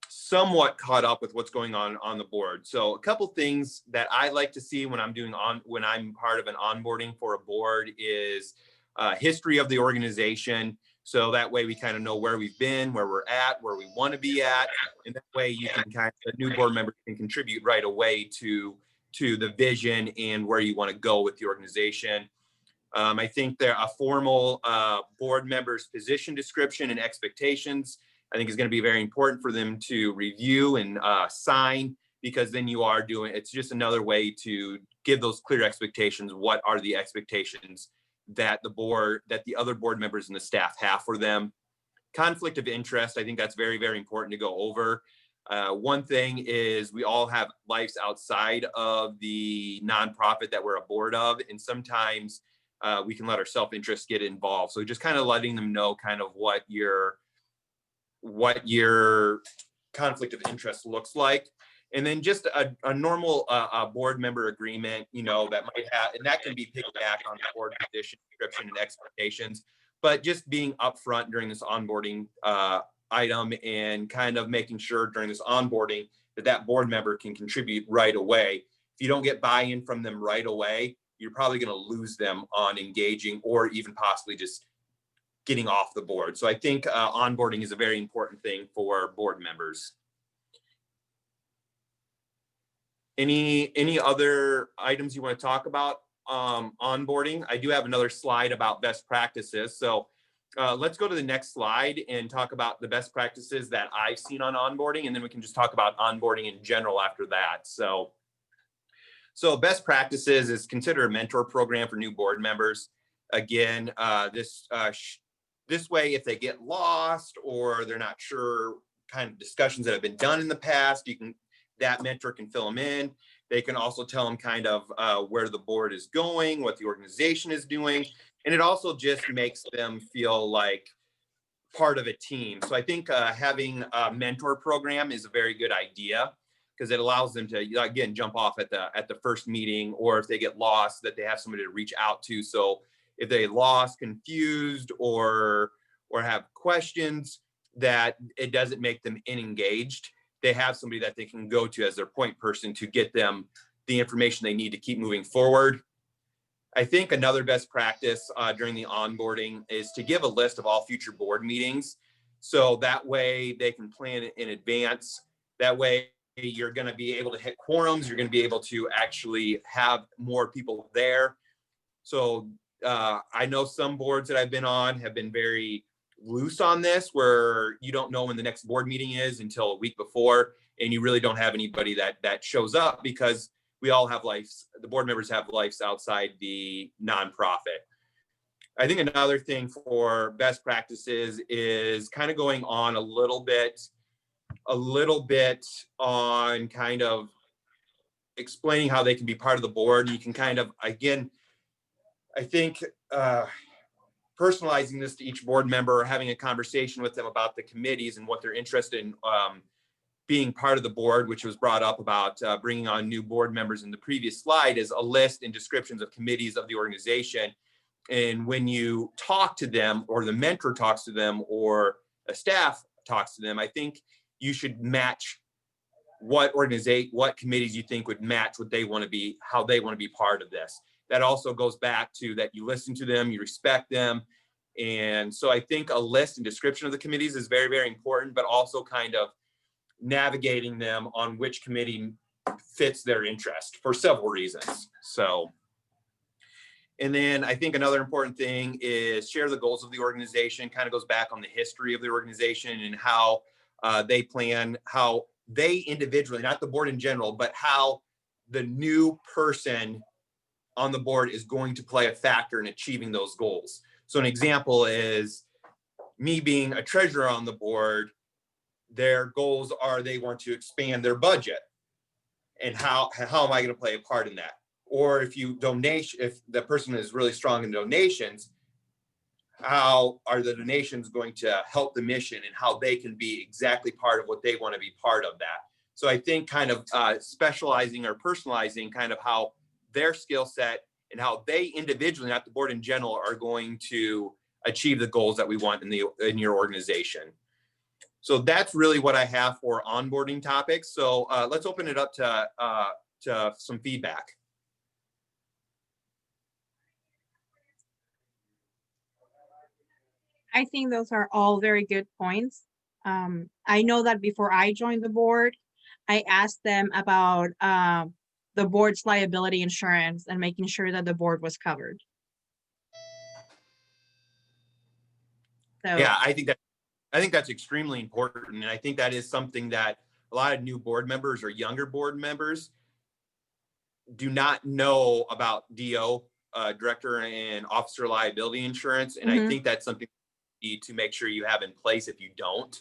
somewhat caught up with what's going on the board. So a couple things that I like to see when I'm part of an onboarding for a board is history of the organization. So that way we kind of know where we've been, where we're at, where we want to be at. And that way you can the new board member can contribute right away to the vision and where you want to go with the organization. I think a formal board member's position description and expectations, I think is going to be very important for them to review and sign, because then it's just another way to give those clear expectations. What are the expectations that the other board members and the staff have for them? Conflict of interest, I think that's very, very important to go over. One thing is we all have lives outside of the nonprofit that we're a board of, and sometimes we can let our self-interest get involved. So just kind of letting them know kind of what your conflict of interest looks like. And then just a normal board member agreement, that might have, and that can be picked back on the board position description and expectations, but just being upfront during this onboarding item and kind of making sure during this onboarding that board member can contribute right away. If you don't get buy-in from them right away, you're probably going to lose them on engaging or even possibly just getting off the board. So I think onboarding is a very important thing for board members. Any other items you want to talk about onboarding? I do have another slide about best practices. So let's go to the next slide and talk about the best practices that I've seen on onboarding, and then we can just talk about onboarding in general after that. So best practices is consider a mentor program for new board members. Again, this way, if they get lost or they're not sure kind of discussions that have been done in the past, that mentor can fill them in. They can also tell them kind of where the board is going, what the organization is doing. And it also just makes them feel like part of a team. So I think having a mentor program is a very good idea, because it allows them to, again, jump off at the first meeting, or if they get lost, that they have somebody to reach out to. So if they lost, confused, or have questions, that it doesn't make them unengaged. They have somebody that they can go to as their point person to get them the information they need to keep moving forward. I think another best practice during the onboarding is to give a list of all future board meetings. So that way they can plan in advance. That way you're going to be able to hit quorums. You're going to be able to actually have more people there. So I know some boards that I've been on have been very loose on this, where you don't know when the next board meeting is until a week before, and you really don't have anybody that shows up, because we all have lives. The board members have lives outside the nonprofit. I think another thing for best practices is kind of going on a little bit on kind of explaining how they can be part of the board. You can kind of, again, I think personalizing this to each board member, or having a conversation with them about the committees and what they're interested in being part of the board, which was brought up about bringing on new board members in the previous slide, is a list and descriptions of committees of the organization. And when you talk to them, or the mentor talks to them, or a staff talks to them, I think you should match what committees you think would match what they want to be, how they want to be part of this. That also goes back to that you listen to them, you respect them. And so I think a list and description of the committees is very, very important, but also kind of navigating them on which committee fits their interest for several reasons. So, and then I think another important thing is share the goals of the organization. Kind of goes back on the history of the organization and how they plan, how they individually, not the board in general, but how the new person on the board is going to play a factor in achieving those goals. So an example is me being a treasurer on the board. Their goals are they want to expand their budget, and how am I going to play a part in that? Or if the person is really strong in donations, how are the donations going to help the mission, and how they can be exactly part of what they want to be part of that. So I think kind of specializing or personalizing kind of how their skill set and how they individually, not the board in general, are going to achieve the goals that we want in your organization. So that's really what I have for onboarding topics. So let's open it up to some feedback. I think those are all very good points. I know that before I joined the board, I asked them about the board's liability insurance and making sure that the board was covered. So, yeah, I think that's extremely important. And I think that is something that a lot of new board members or younger board members do not know about DO, director and officer liability insurance. And I think that's something you need to make sure you have in place if you don't.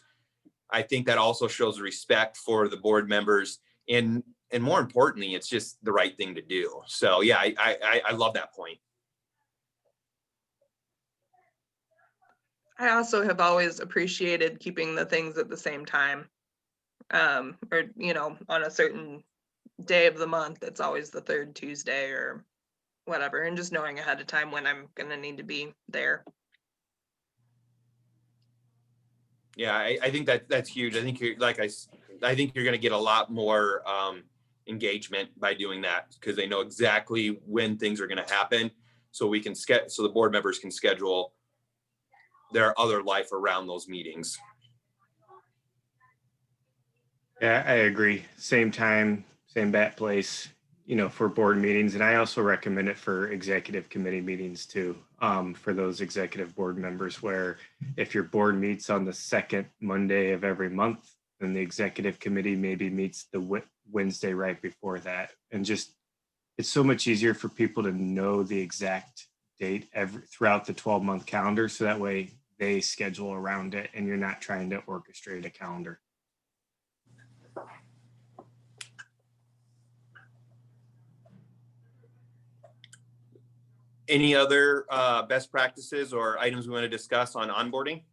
I think that also shows respect for the board members, and more importantly, it's just the right thing to do. So yeah, I love that point. I also have always appreciated keeping the things at the same time, or, you know, on a certain day of the month. It's always the third Tuesday or whatever, and just knowing ahead of time when I'm going to need to be there. Yeah, I think that's huge. I think I think you're going to get a lot more engagement by doing that, because they know exactly when things are going to happen. So so the board members can schedule their other life around those meetings. Yeah, I agree. Same time, same bat place, you know, for board meetings. And I also recommend it for executive committee meetings too, for those executive board members, where if your board meets on the second Monday of every month, then the executive committee maybe meets the Wednesday right before that. And just, it's so much easier for people to know the exact date throughout the 12-month calendar. So that way they schedule around it and you're not trying to orchestrate a calendar. Any other best practices or items we want to discuss on onboarding?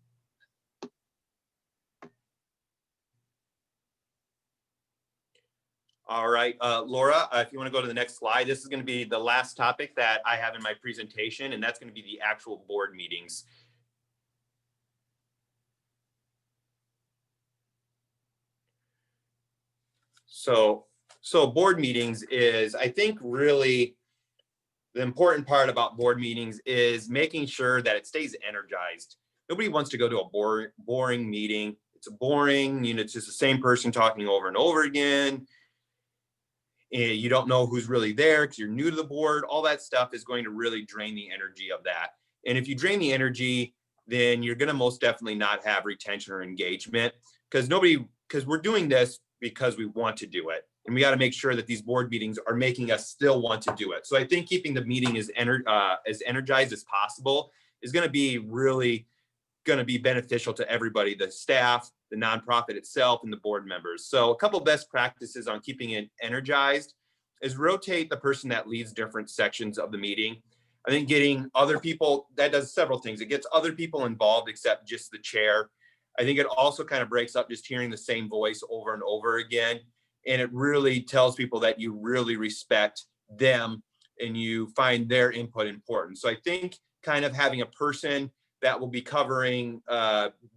All right, Laura, if you want to go to the next slide, this is going to be the last topic that I have in my presentation, and that's going to be the actual board meetings. So board meetings is, I think, really the important part about board meetings is making sure that it stays energized. Nobody wants to go to a boring meeting. It's boring, you know, it's just the same person talking over and over again. And you don't know who's really there because you're new to the board. All that stuff is going to really drain the energy of that. And if you drain the energy, then you're going to most definitely not have retention or engagement, because we're doing this because we want to do it. And we got to make sure that these board meetings are making us still want to do it. So I think keeping the meeting as energized as possible is going to be really going to be beneficial to everybody, the staff, the nonprofit itself, and the board members. So a couple best practices on keeping it energized is rotate the person that leads different sections of the meeting. I think getting other people, that does several things. It gets other people involved except just the chair. I think it also kind of breaks up just hearing the same voice over and over again. And it really tells people that you really respect them and you find their input important. So I think kind of having a person that will be covering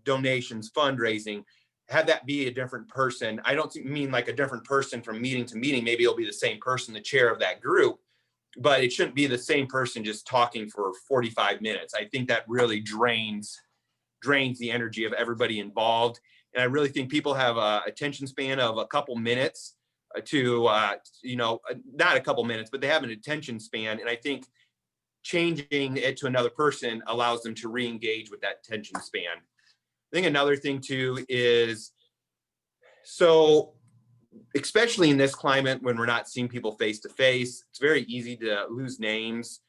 donations, fundraising, have that be a different person. I don't mean like a different person from meeting to meeting. Maybe it'll be the same person, the chair of that group, but it shouldn't be the same person just talking for 45 minutes. I think that really drains the energy of everybody involved. And I really think people have a attention span of a couple minutes to, not a couple minutes, but they have an attention span. And I think changing it to another person allows them to re-engage with that attention span. I think another thing too is, so especially in this climate when we're not seeing people face to face, it's very easy to lose names,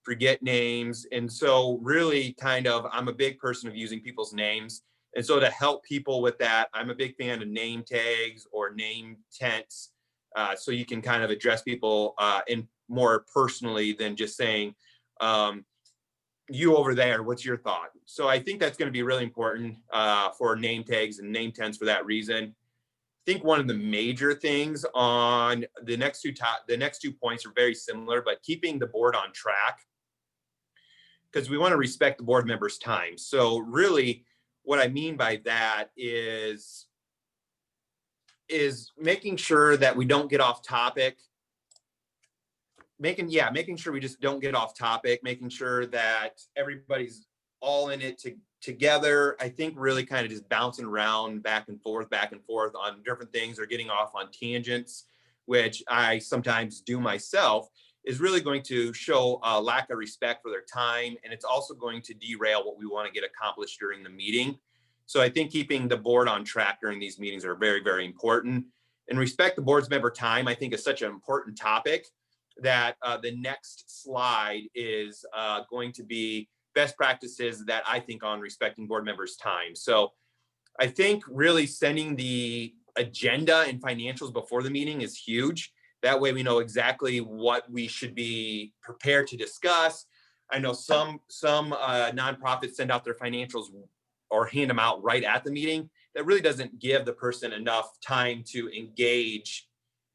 forget names. And so really kind of, I'm a big person of using people's names. And so to help people with that, I'm a big fan of name tags or name tents. So you can kind of address people in more personally than just saying, you over there, what's your thought? So I think that's going to be really important for name tags and name tents for that reason. I think one of the major things on the next two points are very similar, but keeping the board on track, because we want to respect the board members' time. So really what I mean by that is making sure that we don't get off topic, making sure we just don't get off topic, making sure that everybody's all in it together. I think really kind of just bouncing around back and forth on different things or getting off on tangents, which I sometimes do myself, is really going to show a lack of respect for their time. And it's also going to derail what we want to get accomplished during the meeting. So I think keeping the board on track during these meetings are very, very important. And respect the board's member time, I think, is such an important topic that the next slide is going to be best practices that I think on respecting board members' time. So I think really sending the agenda and financials before the meeting is huge. That way we know exactly what we should be prepared to discuss. I know some nonprofits send out their financials or hand them out right at the meeting. That really doesn't give the person enough time to engage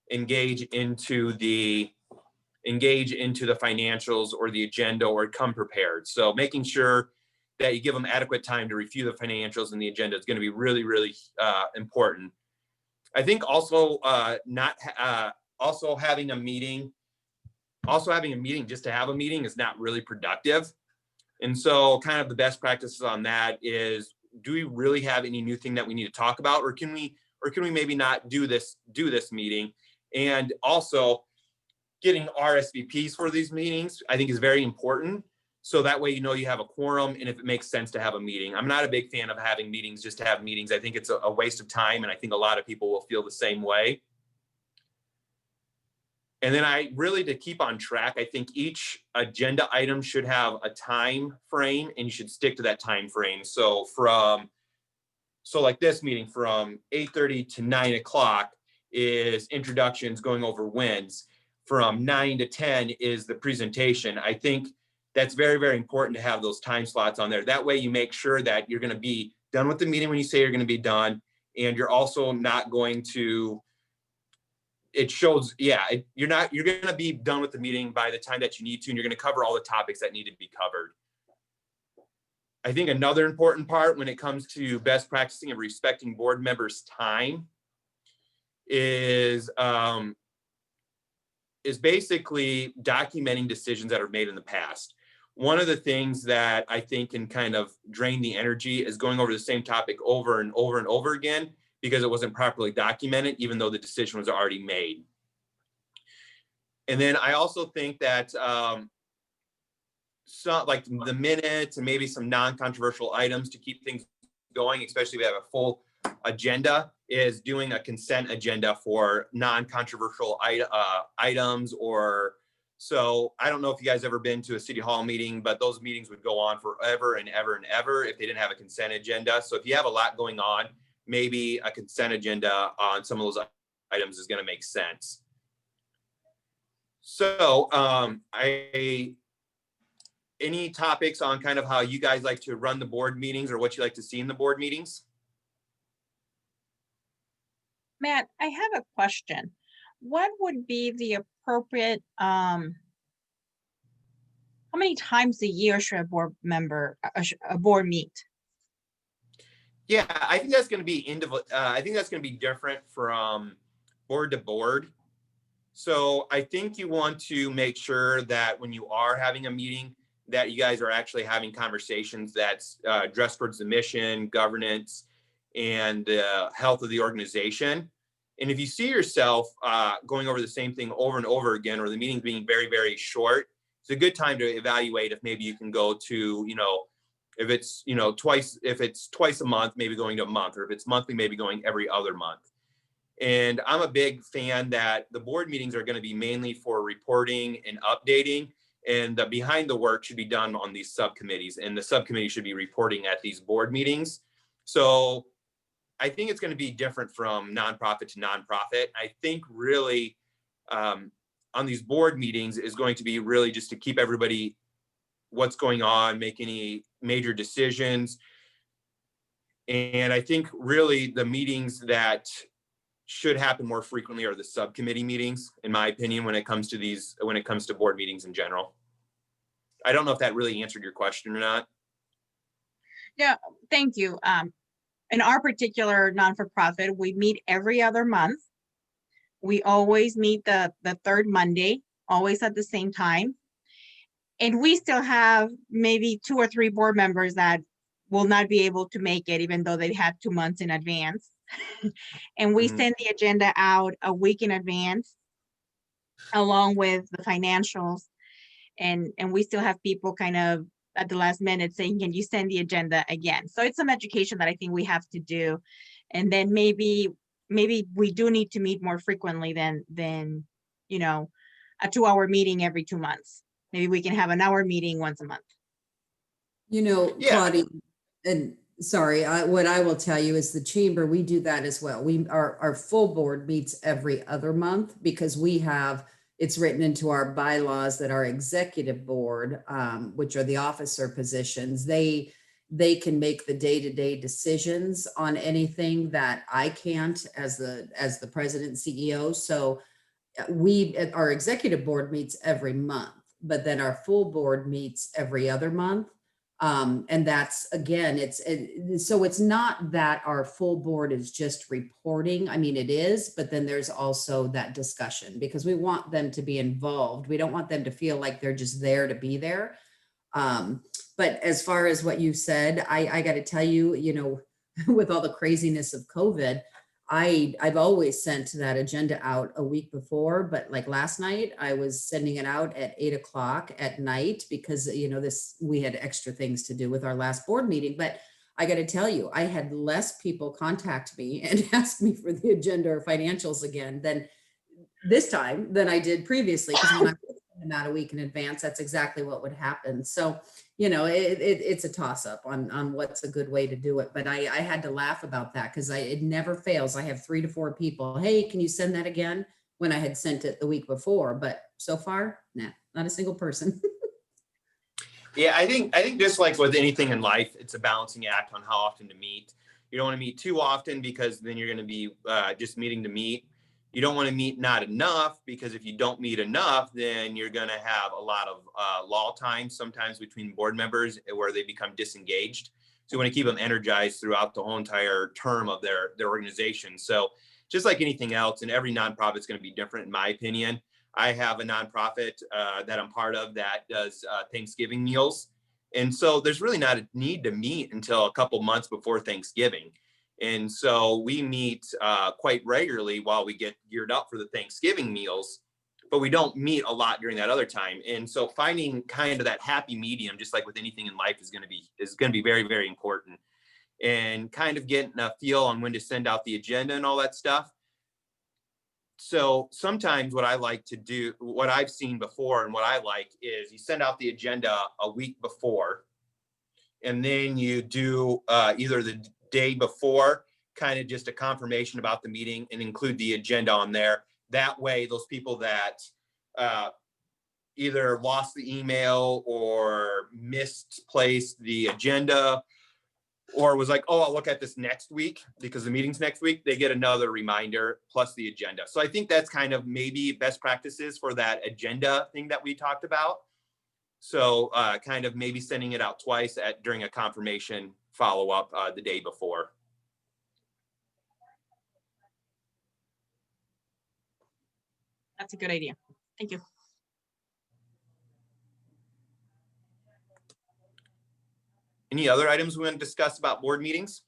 into the financials or the agenda or come prepared. So making sure that you give them adequate time to review the financials and the agenda is going to be really, really important. I think also having a meeting just to have a meeting is not really productive. And so kind of the best practices on that is, do we really have any new thing that we need to talk about, or can we maybe not do this meeting? And also getting RSVPs for these meetings, I think, is very important. So that way, you have a quorum, and if it makes sense to have a meeting. I'm not a big fan of having meetings just to have meetings. I think it's a waste of time, and I think a lot of people will feel the same way. And then to keep on track, I think each agenda item should have a time frame, and you should stick to that time frame. So like this meeting from 8:30 to 9 o'clock is introductions going over wins. From 9 to 10 is the presentation. I think that's very, very important to have those time slots on there. That way you make sure that you're going to be done with the meeting when you say you're going to be done. And you're also not going to, you're going to be done with the meeting by the time that you need to, and you're going to cover all the topics that need to be covered. I think another important part when it comes to best practicing and respecting board members' time is basically documenting decisions that are made in the past. One of the things that I think can kind of drain the energy is going over the same topic over and over and over again because it wasn't properly documented, even though the decision was already made. And then I also think that like the minutes and maybe some non-controversial items to keep things going, especially if we have a full agenda, is doing a consent agenda for non-controversial items or So I don't know if you guys ever been to a city hall meeting, but those meetings would go on forever and ever and ever if they didn't have a consent agenda. So if you have a lot going on, maybe a consent agenda on some of those items is going to make sense. So any topics on kind of how you guys like to run the board meetings or what you like to see in the board meetings? Matt, I have a question. What would be the appropriate, how many times a year should a board member, a board meet? Yeah, I think that's going to be I think that's going to be different from board to board. So I think you want to make sure that when you are having a meeting, that you guys are actually having conversations that's addressed towards the mission, governance, and health of the organization. And if you see yourself going over the same thing over and over again, or the meetings being very, very short, it's a good time to evaluate if maybe you can go to, if it's, if it's twice a month, maybe going to a month, or if it's monthly, maybe going every other month. And I'm a big fan that the board meetings are going to be mainly for reporting and updating, and the behind the work should be done on these subcommittees, and the subcommittee should be reporting at these board meetings. So I think it's going to be different from nonprofit to nonprofit. I think really on these board meetings is going to be really just to keep everybody what's going on, make any major decisions. And I think really the meetings that should happen more frequently are the subcommittee meetings, in my opinion, when it comes to board meetings in general. I don't know if that really answered your question or not. Yeah, thank you. In our particular non-for-profit, we meet every other month. We always meet the third Monday, always at the same time. And we still have maybe 2 or 3 board members that will not be able to make it, even though they had 2 months in advance. And we send the agenda out a week in advance, along with the financials. And we still have people kind of at the last minute saying, can you send the agenda again? So it's some education that I think we have to do. And then maybe we do need to meet more frequently than a 2-hour meeting every 2 months. Maybe we can have an hour meeting once a month. Yeah. Claudia, and sorry, what I will tell you is the chamber, we do that as well. Our full board meets every other month because it's written into our bylaws that our executive board, which are the officer positions, they can make the day-to-day decisions on anything that I can't as the president and CEO. So our executive board meets every month, but then our full board meets every other month. And that's, again, so it's not that our full board is just reporting. I mean, it is, but then there's also that discussion because we want them to be involved. We don't want them to feel like they're just there to be there. But as far as what you said, I got to tell you, with all the craziness of COVID, I've always sent that agenda out a week before, but like last night I was sending it out at 8:00 at night because, we had extra things to do with our last board meeting. But I got to tell you, I had less people contact me and ask me for the agenda or financials again than I did previously. Because when I put them out a week in advance, that's exactly what would happen. So, it's a toss up on what's a good way to do it. But I had to laugh about that because it never fails. I have 3 to 4 people. Hey, can you send that again? When I had sent it the week before, but so far, nah, not a single person. Yeah, I think just like with anything in life, it's a balancing act on how often to meet. You don't want to meet too often because then you're going to be just meeting to meet. You don't want to meet not enough because if you don't meet enough, then you're going to have a lot of lull time sometimes between board members where they become disengaged. So you want to keep them energized throughout the whole entire term of their organization. So just like anything else, and every nonprofit is going to be different in my opinion. I have a nonprofit that I'm part of that does Thanksgiving meals. And so there's really not a need to meet until a couple months before Thanksgiving. And so we meet quite regularly while we get geared up for the Thanksgiving meals, but we don't meet a lot during that other time. And so finding kind of that happy medium, just like with anything in life, is going to be very, very important. And kind of getting a feel on when to send out the agenda and all that stuff. So sometimes what I like to do, what I've seen before and what I like is you send out the agenda a week before, and then you do either the day before, kind of just a confirmation about the meeting and include the agenda on there. That way, those people that either lost the email or misplaced the agenda or was like, oh, I'll look at this next week because the meeting's next week, they get another reminder plus the agenda. So I think that's kind of maybe best practices for that agenda thing that we talked about. So kind of maybe sending it out twice during a confirmation follow-up the day before. That's a good idea. Thank you. Any other items we want to discuss about board meetings?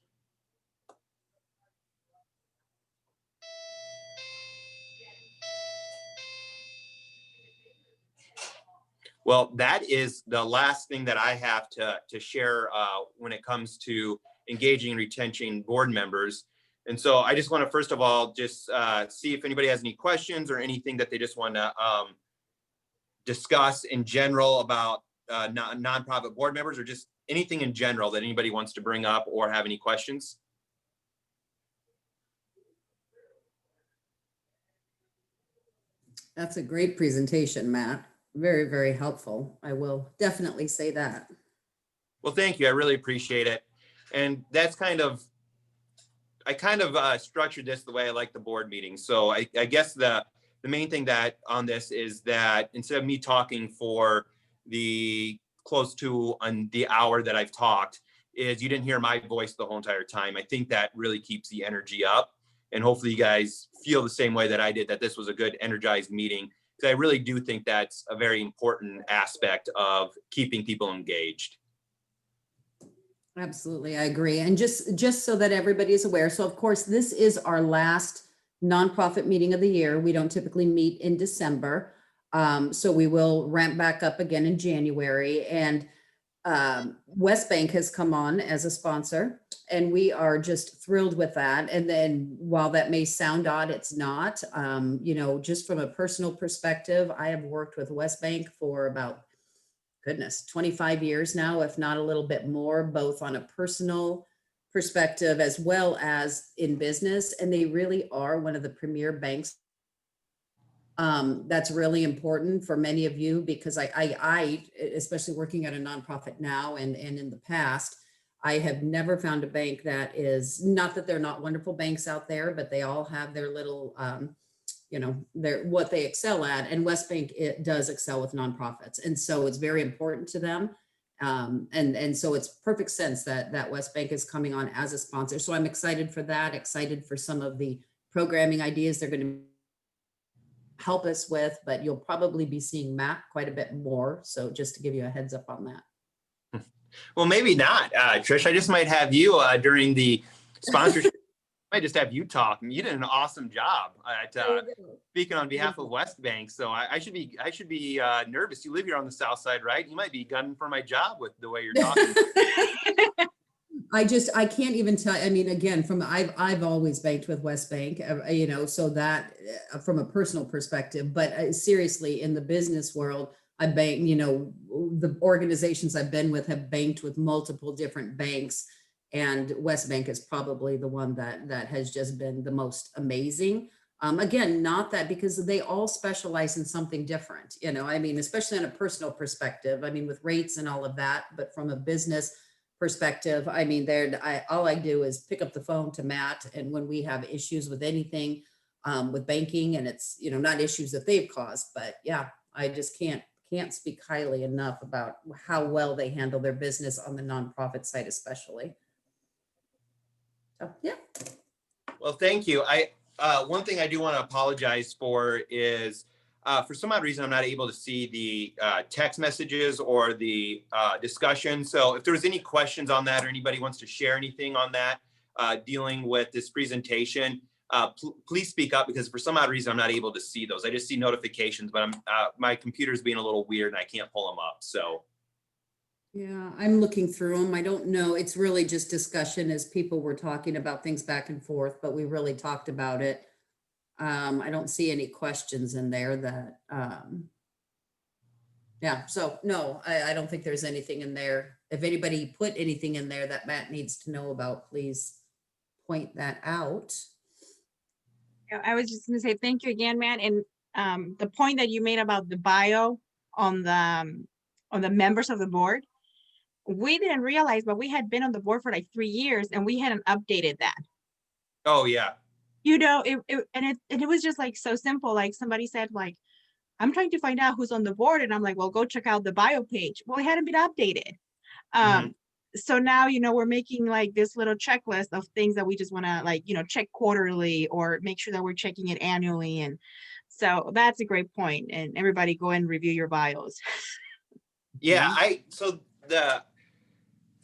Well, that is the last thing that I have to share when it comes to engaging and retention board members. And so I just want to, first of all, just see if anybody has any questions or anything that they just want to discuss in general about nonprofit board members, or just anything in general that anybody wants to bring up or have any questions. That's a great presentation, Matt. Very, very helpful. I will definitely say that. Well, thank you. I really appreciate it. And that's kind of, I kind of structured this the way I like the board meeting. So I guess the main thing that on this is that instead of me talking for the close to on the hour that I've talked, is you didn't hear my voice the whole entire time. I think that really keeps the energy up. And hopefully you guys feel the same way that I did, that this was a good energized meeting. Because I really do think that's a very important aspect of keeping people engaged. Absolutely, I agree. And just so that everybody is aware, so of course, this is our last nonprofit meeting of the year. We don't typically meet in December. So we will ramp back up again in January. And West Bank has come on as a sponsor, and we are just thrilled with that. And then while that may sound odd, it's not. You know, just from a personal perspective, I have worked with West Bank for about, goodness, 25 years now, if not a little bit more, both on a personal perspective as well as in business. And they really are one of the premier banks. That's really important for many of you, because I especially working at a nonprofit now and in the past, I have never found a bank that is, not that they're not wonderful banks out there, but they all have their little, you know, what they excel at. And West Bank, it does excel with nonprofits. And so it's very important to them. And so it's perfect sense that West Bank is coming on as a sponsor. So I'm excited for that, excited for some of the programming ideas they're going to help us with, but you'll probably be seeing Matt quite a bit more. So just to give you a heads up on that. Well, maybe not, Trish. I just might have you during the sponsorship. I might just have you talk. You did an awesome job at speaking on behalf of West Bank. So I should be nervous. You live here on the South Side, right? You might be gunning for my job with the way you're talking. I can't even tell. I mean, again, I've always banked with West Bank, you know, so that from a personal perspective, but seriously, in the business world, I bank, you know, the organizations I've been with have banked with multiple different banks, and West Bank is probably the one that has just been the most amazing. Again, not that, because they all specialize in something different, you know, I mean, especially on a personal perspective, I mean, with rates and all of that, but from a business perspective, I mean, all I do is pick up the phone to Matt, and when we have issues with anything with banking, and it's, you know, not issues that they've caused, but yeah, I just can't speak highly enough about how well they handle their business on the nonprofit side, especially. So, yeah. Well, thank you. One thing I do want to apologize for is for some odd reason, I'm not able to see the text messages or the discussion. So if there was any questions on that, or anybody wants to share anything on that dealing with this presentation, please speak up, because for some odd reason, I'm not able to see those. I just see notifications, but my computer's being a little weird and I can't pull them up. So. Yeah, I'm looking through them. I don't know. It's really just discussion as people were talking about things back and forth, but we really talked about it. I don't see any questions in there that, yeah, so no, I don't think there's anything in there. If anybody put anything in there that Matt needs to know about, please point that out. Yeah, I was just gonna say thank you again, Matt, and the point that you made about the bio on the members of the board, we didn't realize, but we had been on the board for like 3 years and we hadn't updated that. Oh, yeah. You know, it was just like so simple. Like somebody said, like, I'm trying to find out who's on the board, and I'm like, well, go check out the bio page. Well, it hadn't been updated. So now, you know, we're making like this little checklist of things that we just want to like, you know, check quarterly or make sure that we're checking it annually. And so that's a great point. And everybody go and review your bios. Yeah, so the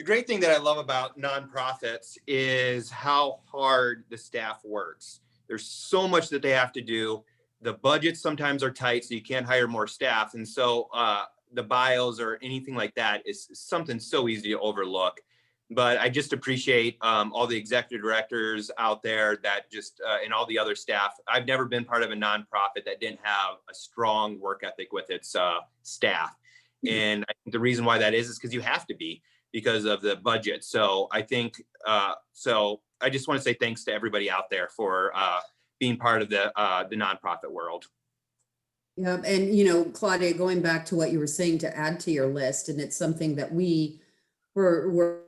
great thing that I love about nonprofits is how hard the staff works. There's so much that they have to do. The budgets sometimes are tight, so you can't hire more staff. And so the bios or anything like that is something so easy to overlook. But I just appreciate all the executive directors out there that just, and all the other staff. I've never been part of a nonprofit that didn't have a strong work ethic with its staff. And I think the reason why that is because you have to be, because of the budget. So I think, so I just want to say thanks to everybody out there for being part of the nonprofit world. Yeah, and you know, Claudia, going back to what you were saying to add to your list, and it's something that we're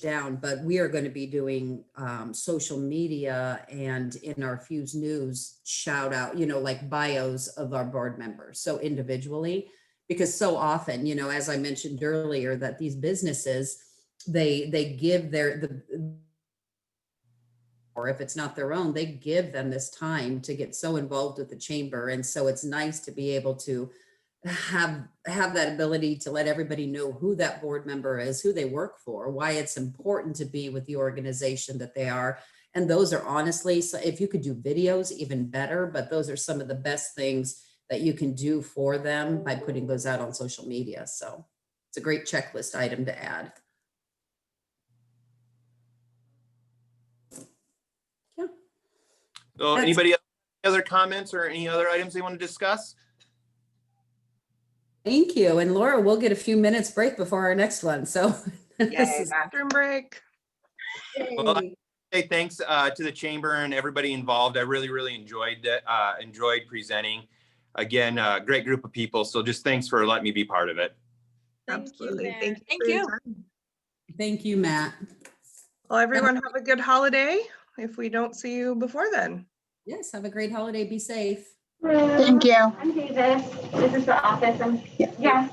down, but we are going to be doing social media and in our Fuse News shout out, you know, like bios of our board members. So individually, because so often, you know, as I mentioned earlier, that these businesses, they give or if it's not their own, they give them this time to get so involved with the chamber. And so it's nice to be able to have that ability to let everybody know who that board member is, who they work for, why it's important to be with the organization that they are. And those are honestly, so if you could do videos, even better, but those are some of the best things that you can do for them by putting those out on social media. So it's a great checklist item to add. Yeah. So anybody other comments or any other items they want to discuss? Thank you. And Laura, we'll get a few minutes break before our next one. So Yay, bathroom break. Well, I say thanks to the chamber and everybody involved. I really enjoyed that. Enjoyed presenting. Again, great group of people. So just thanks for letting me be part of it. Absolutely. Thank Thank you. Thank for your you. time. thank you, Matt. Well, everyone have a good holiday if we don't see you before then. Yes, have a great holiday. Be safe. Thank you. I'm Davis. This is the office. Yeah.